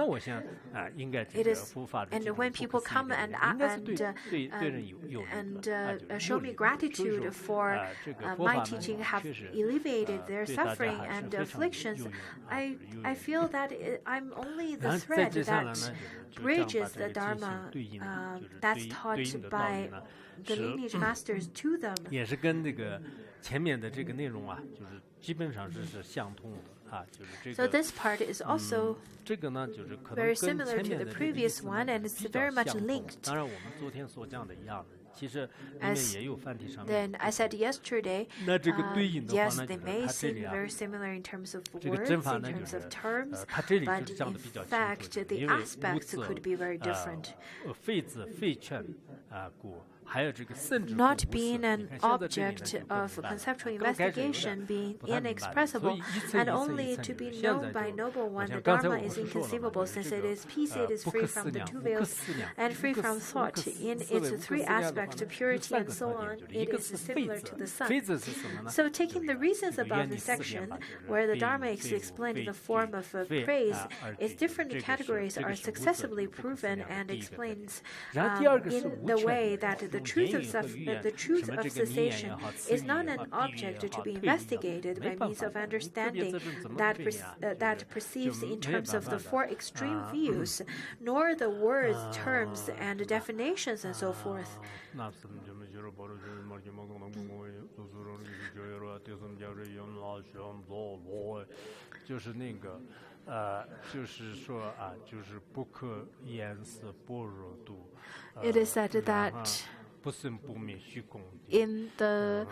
It is, and when people come and show me gratitude for my teaching have alleviated their suffering and afflictions, I feel that I'm only the thread that bridges the Dharma that's taught by the lineage masters to them. So this part is also very similar to the previous one, and it's very much linked. As then I said yesterday, yes, they may seem very similar in terms of words, in terms of terms, but in fact, the aspects could be very different. not being an object of conceptual investigation, being inexpressible, and only to be known by noble one. The Dharma is inconceivable, since it is peace, it is free from the two veils, and free from thought. In its three aspects, purity and so on, it is similar to the sun. So taking the reasons above the section, where the Dharma is explained in the form of praise, its different categories are successively proven and explains in the way that the truth of cessation is not an object to be investigated by means of understanding that perceives in terms of the four extreme views, nor the words, terms, and definitions, and so forth. It is said that in the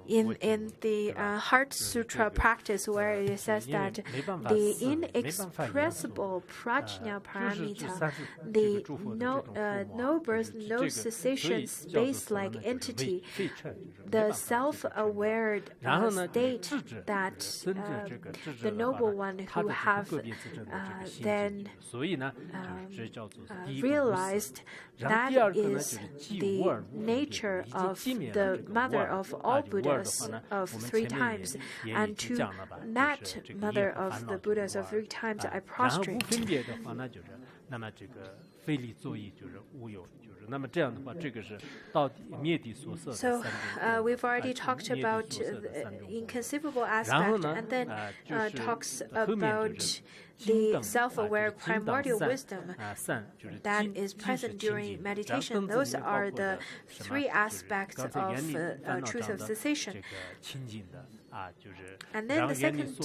in the Heart Sutra practice, where it says that the inexpressible prajna paramita, the no birth, no cessation, space-like entity, the self-aware state that the noble one who have then realized, that is the nature of the mother of all Buddhas of 3 times, and to that mother of the Buddhas of 3 times I prostrate. So we've already talked about the inconceivable aspect, and then talks about the self-aware primordial wisdom that is present during meditation. Those are the 3 aspects of truth of cessation. And then the second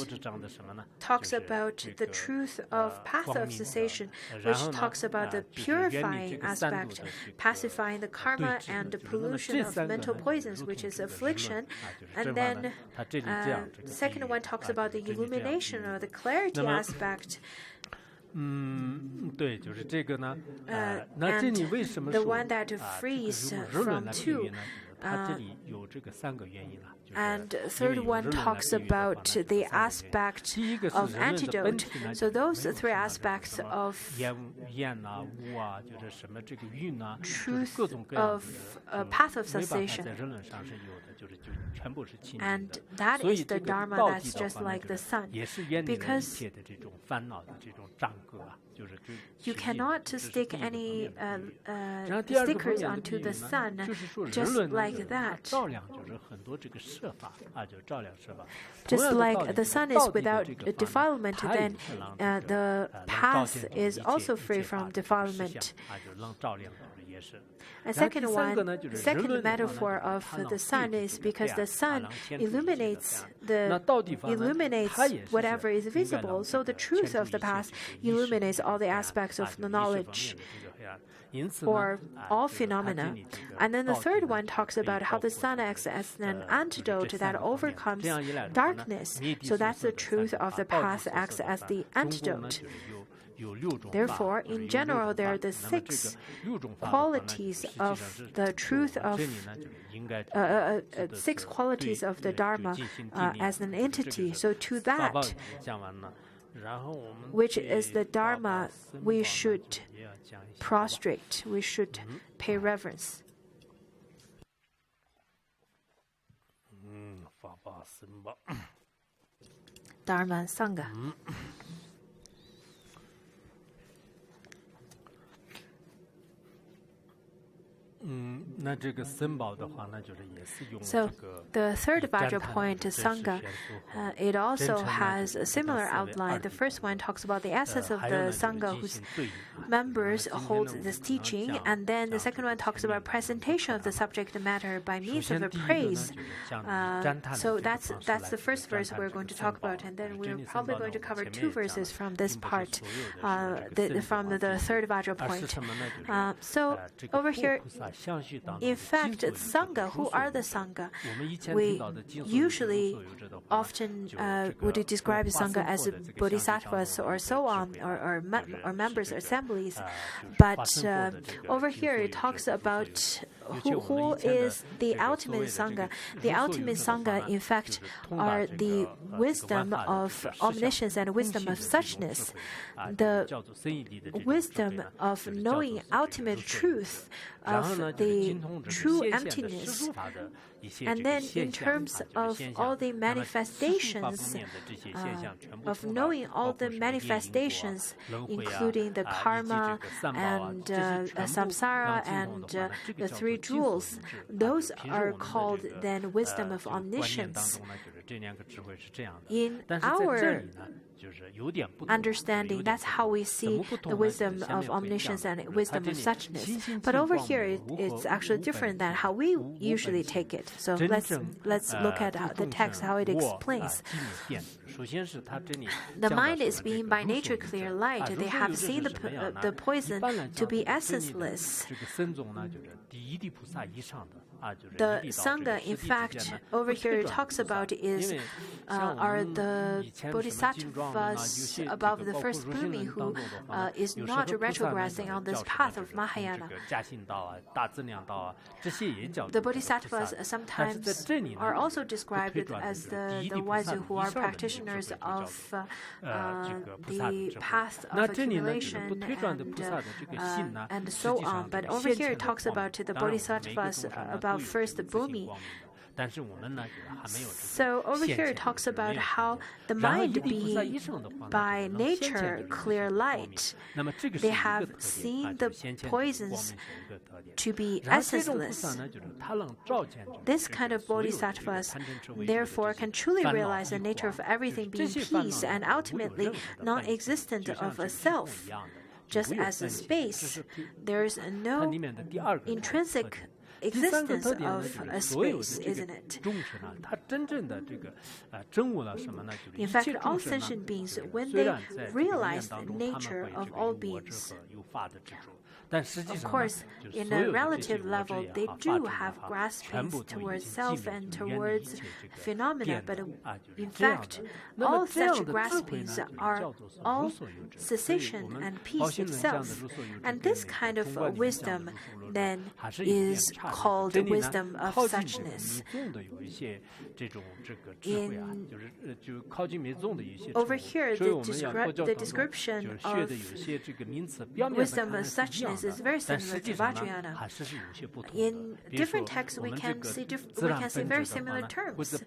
talks about the truth of path of cessation, which talks about the purifying aspect, pacifying the karma and the pollution of mental poisons, which is affliction. And then the second one talks about the illumination or the clarity aspect. And the one that frees from 2. And third one talks about the aspect of antidote. So those 3 aspects of truth of path of cessation. And that is the Dharma that's just like the sun. Because you cannot stick any stickers onto the sun just like that. Just like the sun is without defilement, then the path is also free from defilement. And second metaphor of the sun is because the sun illuminates whatever is visible. So the truth of the path illuminates all the aspects of the knowledge or all phenomena. And then the third one talks about how the sun acts as an antidote that overcomes darkness. So that's the truth of the path acts as the antidote. Therefore, in general, there are the 6 qualities of the truth of 6 qualities of the Dharma as an entity. So to that, which is the Dharma, we should prostrate, we should pay reverence. Dharma and Sangha. So the third Vajra point, Sangha, it also has a similar outline. The first one talks about the essence of the Sangha whose members hold this teaching, and then the second one talks about presentation of the subject matter by means of a praise. So that's the first verse we're going to talk about, and then we're probably going to cover 2 verses from this part, from the third Vajra point. So over here, In fact, Sangha, who are the Sangha? We usually often would describe Sangha as bodhisattvas or so on, or members, assemblies. But over here it talks about who is the ultimate Sangha. The ultimate Sangha, in fact, are the wisdom of omniscience and wisdom of suchness, the wisdom of knowing ultimate truth of the true emptiness. And then in terms of all the manifestations, of knowing all the manifestations, including the karma and samsara and the three jewels, those are called then wisdom of omniscience. In our understanding, that's how we see the wisdom of omniscience and wisdom of suchness. But over here, it's actually different than how we usually take it. So let's look at the text, how it explains. The mind is being by nature clear light. They have seen the poison to be essenceless. The Sangha, in fact, over here it talks about are the bodhisattvas above the first Bhumi who is not retrogressing on this path of Mahayana. The bodhisattvas sometimes are also described as the ones who are practitioners of the path of accumulation and so on. But over here it talks about the bodhisattvas about first Bhumi. So over here it talks about how the mind being by nature clear light, they have seen the poisons to be essenceless. This kind of bodhisattvas therefore can truly realize the nature of everything being peace and ultimately non-existent of a self. Just as a space, there is no intrinsic existence of a space, isn't it? In fact, all sentient beings, when they realize the nature of all beings, of course, in a relative level, they do have graspings towards self and towards phenomena, but in fact, all such graspings are all cessation and peace itself. And this kind of wisdom then is called wisdom of suchness. Over here, the description of wisdom of suchness is very similar to Vajrayana. In different texts, we can see very similar terms.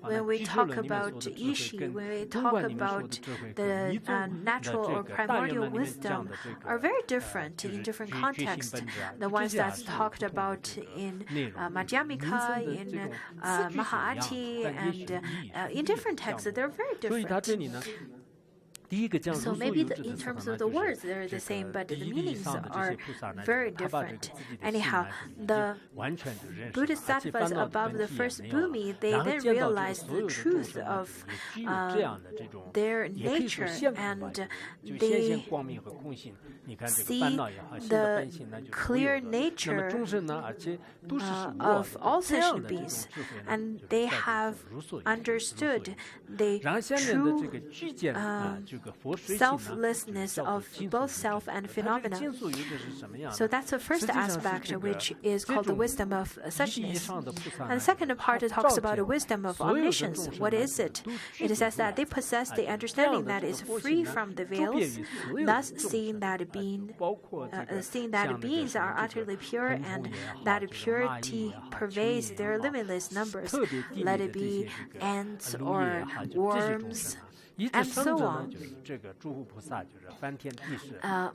When we talk about Ishi, when we talk about the natural or primordial wisdom, are very different in different contexts. The ones that's talked about in Madhyamika, in Mahaati, and in different texts, they're very different. So maybe in terms of the words, they're the same, but the meanings are very different. Anyhow, the bodhisattvas above the first Bhumi, they then realize the truth of their nature, and they see the clear nature of all sentient beings, and they have understood the true selflessness of both self and phenomena. So that's the first aspect, which is called the wisdom of suchness. And the second part talks about the wisdom of omniscience. What is it? It says that they possess the understanding that is free from the veils, thus seeing that beings are utterly pure and that purity pervades their limitless numbers, let it be ants or worms, and so on,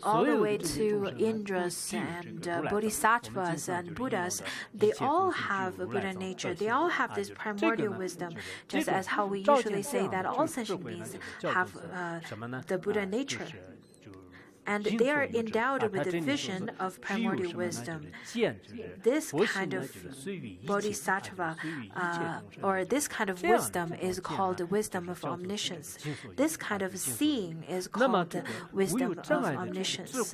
all the way to Indras and Bodhisattvas and Buddhas. They all have a Buddha nature. They all have this primordial wisdom, just as how we usually say that all sentient beings have the Buddha nature. And they are endowed with the vision of primordial wisdom. This kind of bodhisattva, or this kind of wisdom, is called the wisdom of omniscience. This kind of seeing is called the wisdom of omniscience.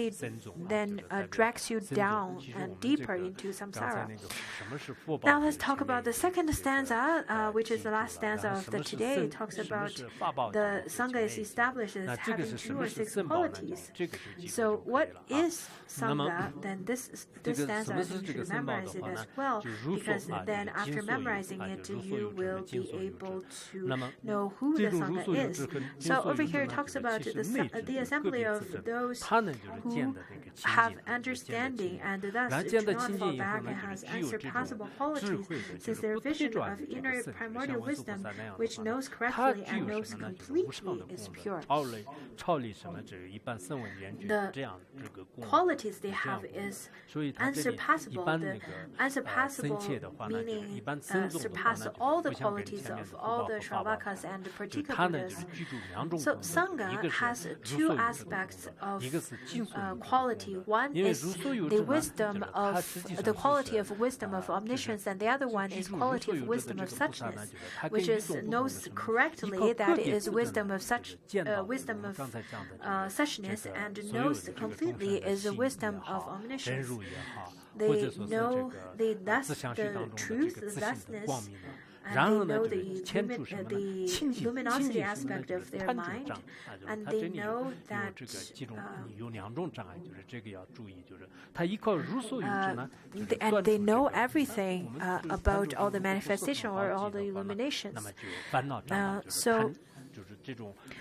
only then drags you down and deeper into samsara. Now let's talk about the second stanza, which is the last stanza of the today. It talks about the Sangha is established as having 2 or 6 qualities. So what is Sangha? Then this stanza, I think you should memorize it as well, because then after memorizing it, you will be able to know who the Sangha is. So over here it talks about the assembly of those who have understanding and thus do not fall back and has unsurpassable qualities, since their vision of inner primordial wisdom, which knows correctly and knows completely, is pure. The qualities they have is unsurpassable. The unsurpassable meaning surpass all the qualities of all the Shravakas and the particular Buddhas. So Sangha has two aspects of quality. One is the wisdom of the quality of wisdom of omniscience, and the other one is quality of wisdom of suchness, which is knows correctly, that is wisdom of suchness, and knows completely is the wisdom of omniscience. They know the truth, the thusness, and they know the luminosity aspect of their mind, and they know that and they know everything about all the manifestation or all the illuminations. So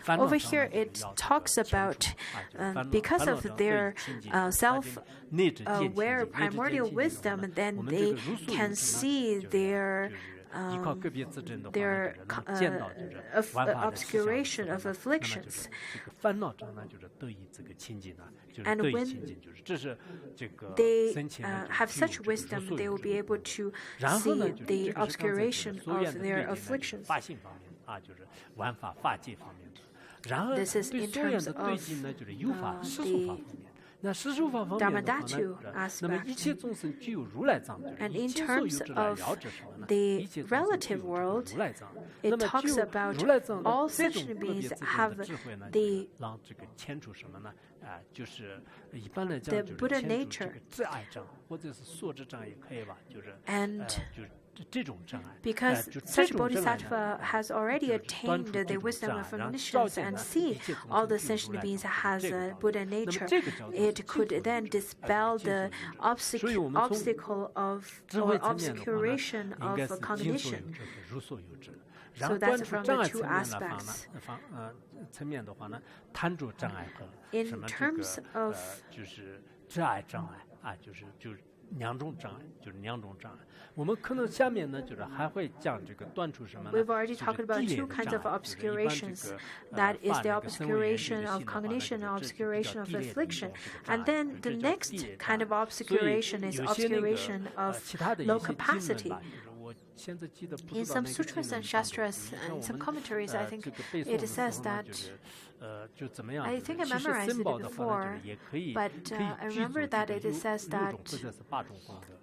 over here it talks about because of their self-aware primordial wisdom, then they can see their obscuration of afflictions. And when they have such wisdom, they will be able to see the obscuration of their afflictions. This is in terms of the Dharmadhatu aspect. And in terms of the relative world, it talks about all sentient beings have the Buddha nature. And because such bodhisattva has already attained the wisdom of omniscience and see all the sentient beings has a Buddha nature, it could then dispel the obstacle of or obscuration of cognition. So that's from the two aspects. In terms of we've already talked about two kinds of obscurations. That is the obscuration of cognition and obscuration of affliction. And then the next kind of obscuration is obscuration of low capacity. In some sutras and shastras and some commentaries, I think it says that I think I memorized it before, but I remember that it says that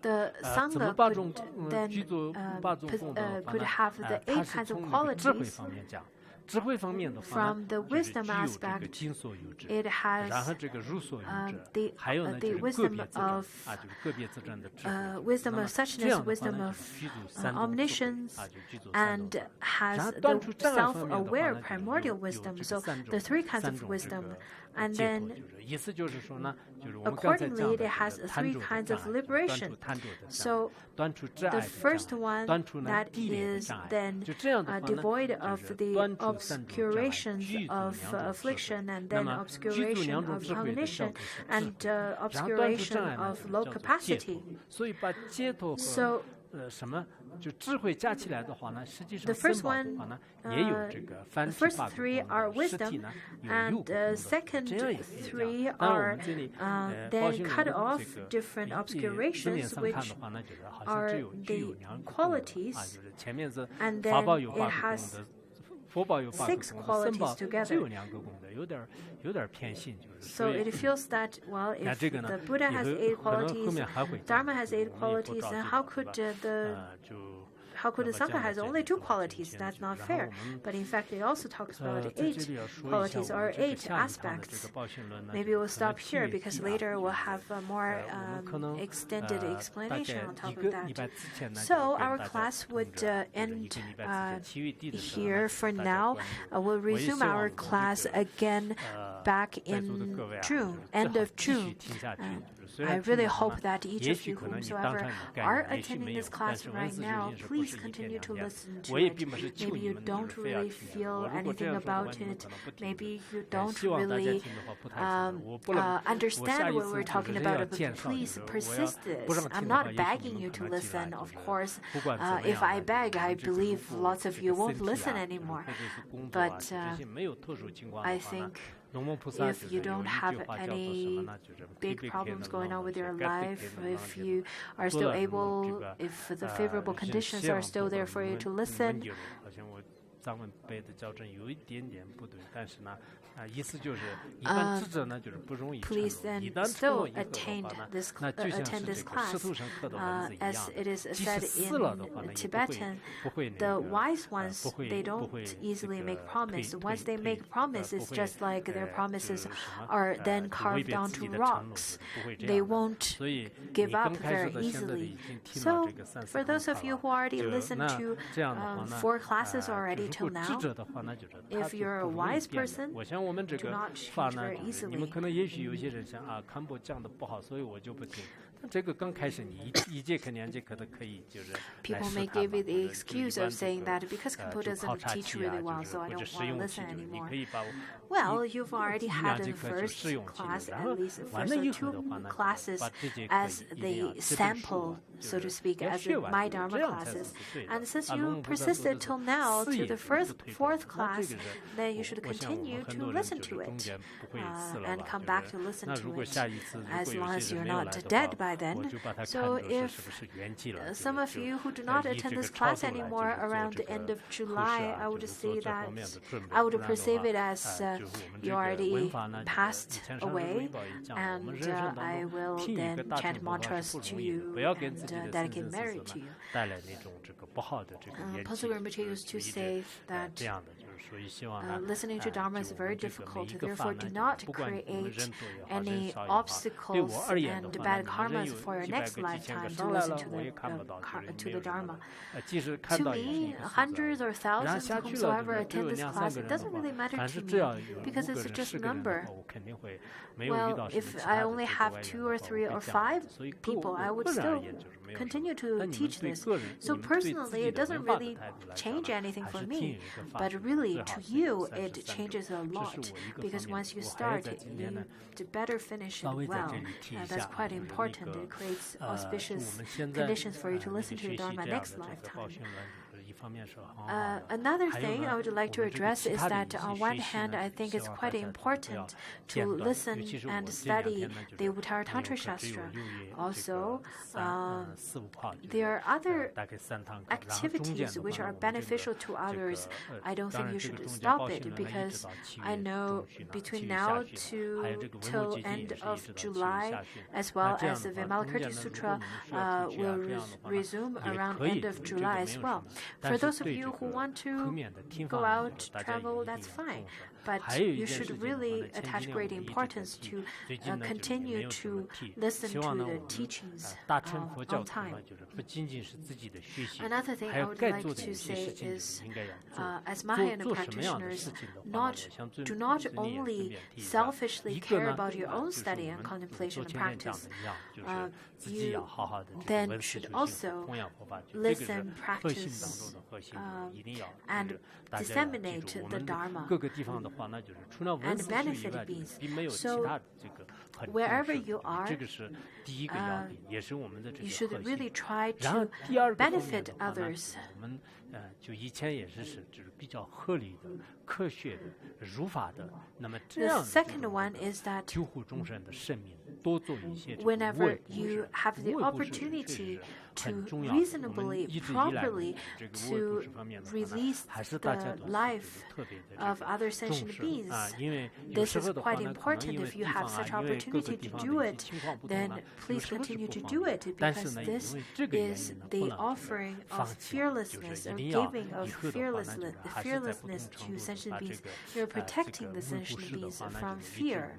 the Sangha could have the 8 kinds of qualities. From the wisdom aspect, it has the wisdom of suchness, wisdom of omniscience, and has the self-aware primordial wisdom. So the 3 kinds of wisdom. And then accordingly, it has 3 kinds of liberation. So the first one that is then devoid of the obscurations of affliction, and then obscuration of cognition, and obscuration of low capacity. So the first one, the first 3 are wisdom, and the second 3 are then cut off different obscurations, which are the qualities, and then it has 6 qualities together. So it feels that, well, if the Buddha has 8 qualities, Dharma has 8 qualities, then how could the Sangha has only 2 qualities? That's not fair. But in fact, it also talks about 8 qualities or 8 aspects. Maybe we'll stop here because later we'll have a more extended explanation on top of that. So our class would end here for now. We'll resume our class again back in June, end of June. I really hope that each of you whomsoever are attending this class right now, please continue to listen to it. Maybe you don't really feel anything about it. Maybe you don't really understand what we're talking about, but please persist this. I'm not begging you to listen, of course. If I beg, I believe lots of you won't listen anymore. But I think if you don't have any big problems going on with your life, if you are still able, if the favorable conditions are still there for you to listen, please then still attend this class. As it is said in Tibetan, the wise ones, they don't easily make promise. Once they make promise, it's just like their promises are then carved onto rocks. They won't give up very easily. So for those of you who already listened to 4 classes already till now, if you're a wise person, do not change very easily. People may give you the excuse of saying that because Khenpo doesn't teach really well, so I don't want to listen anymore. Well, you've already had the first class, at least the first or 2 classes as the sample, so to speak, as the My Dharma classes. And since you persisted till now to the 4th class, then you should continue to listen to it and come back to listen to it as long as you're not dead by then. So if some of you who do not attend this class anymore around the end of July, I would say that I would perceive it as you already passed away, and I will then chant mantras to you and dedicate merit to you. Pastor Rinpoche used to say that listening to Dharma is very difficult, therefore do not create any obstacles and bad karmas for your next lifetime to listen to the Dharma. To me, hundreds or thousands whomsoever attend this class, it doesn't really matter to me because it's just a number. Well, if I only have 2 or 3 or 5 people, I would still continue to teach this. So personally, it doesn't really change anything for me, but really to you, it changes a lot because once you start, you need to better finish it well. That's quite important. It creates auspicious conditions for you to listen to your Dharma next lifetime. Another thing I would like to address is that on one hand, I think it's quite important to listen and study the Uttaratantra Shastra. Also, there are other activities which are beneficial to others. I don't think you should stop it because I know between now till end of July, as well as the Vimalakirti Sutra will resume around end of July as well. For those of you who want to go out, travel, that's fine. But you should really attach great importance to continue to listen to the teachings on time. Another thing I would like to say is, as Mahayana practitioners, do not only selfishly care about your own study and contemplation and practice. You then should also listen, practice, and disseminate the Dharma and benefit beings. So wherever you are, you should really try to benefit others. The second one is that whenever you have the opportunity to reasonably, properly to release the life of other sentient beings. This is quite important. If you have such opportunity to do it, then please continue to do it because this is the offering of fearlessness, of giving of fearlessness to sentient beings. You're protecting the sentient beings from fear.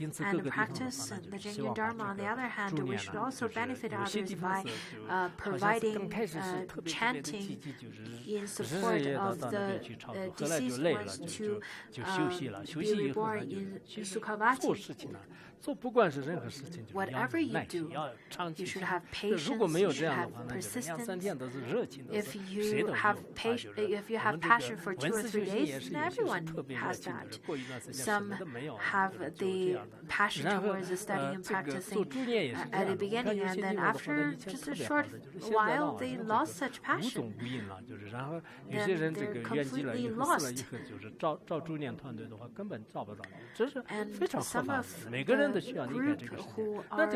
and practice the Jingyan Dharma. On the other hand, we should also benefit others by providing chanting in support of the deceased ones to be reborn in Sukhavati. Whatever you do, you should have patience, you should have persistence. If you have passion for 2 or 3 days, then everyone has that. Some have the passion towards studying and practicing practicing at the beginning, and then after just a short while, they lost such passion. Then they're completely lost. And some of the group who are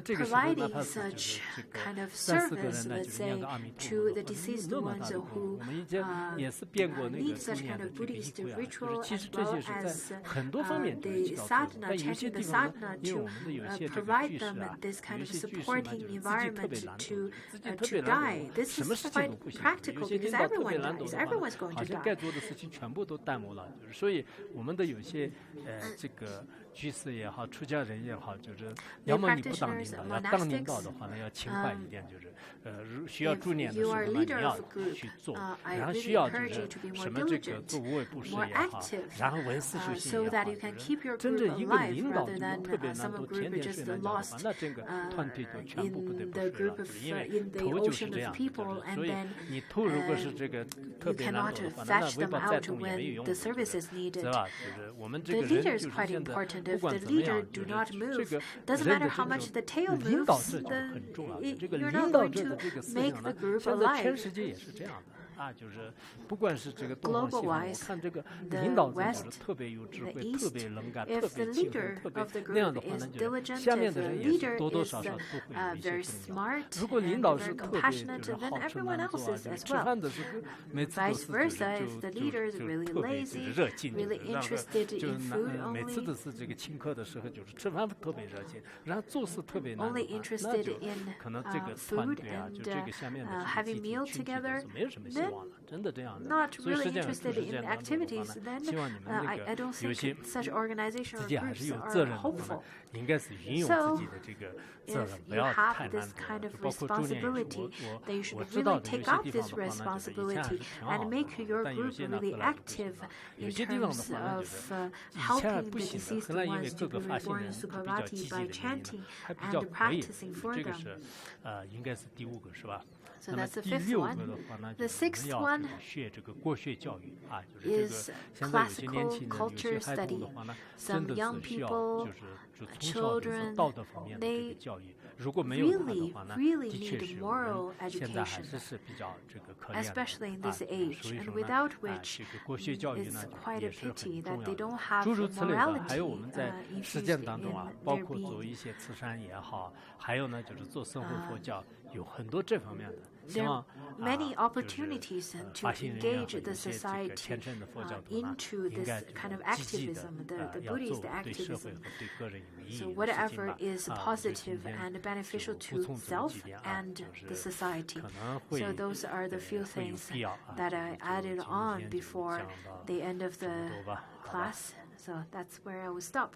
providing such kind of service, let's say, to the deceased ones who need such kind of Buddhist ritual, as well as the sadhana, chanting the sadhana, to provide them this kind of supporting environment to die. This is quite practical because everyone dies. Everyone's going to die. 居士也好，出家人也好，就是要么你不当领导，要当领导的话呢，要勤快一点，就是需要助念的时候呢，你要去做，然后需要就是什么这个做无畏布施也好，然后闻思修行也好，真正一个领导就特别难做，天天睡难觉的话，那这个团体就全部不得不是了，因为头就是这样，所以你头如果是这个特别难做的话，那尾巴再重也没有用，是吧？就是我们这个人就是现在。 If the leader do not move, doesn't matter how much the tail moves, you're not going to make the group alive. Global-wise, the West, the East, if the leader of the group is diligent, if the leader is very smart and very compassionate, then everyone else is as well. Vice versa, if the leader is really lazy, really interested in food only interested in food and having meal together, then not really interested in activities, then I don't think such organization or groups are hopeful. So, if you have this kind of responsibility, then you should really take up this responsibility and make your group really active in terms of helping the deceased ones to be reborn in Sukhavati by chanting and practicing for them. So that's the fifth one. The sixth one is classical culture study. Some young people, children, they really need moral education, especially in this age, and without which it's quite a pity that they don't have morality infused in their being. There are many opportunities to engage the society into this kind of activism, the Buddhist activism. So whatever is positive and beneficial to self and the society. So those are the few things that I added on before the end of the class. So that's where I will stop.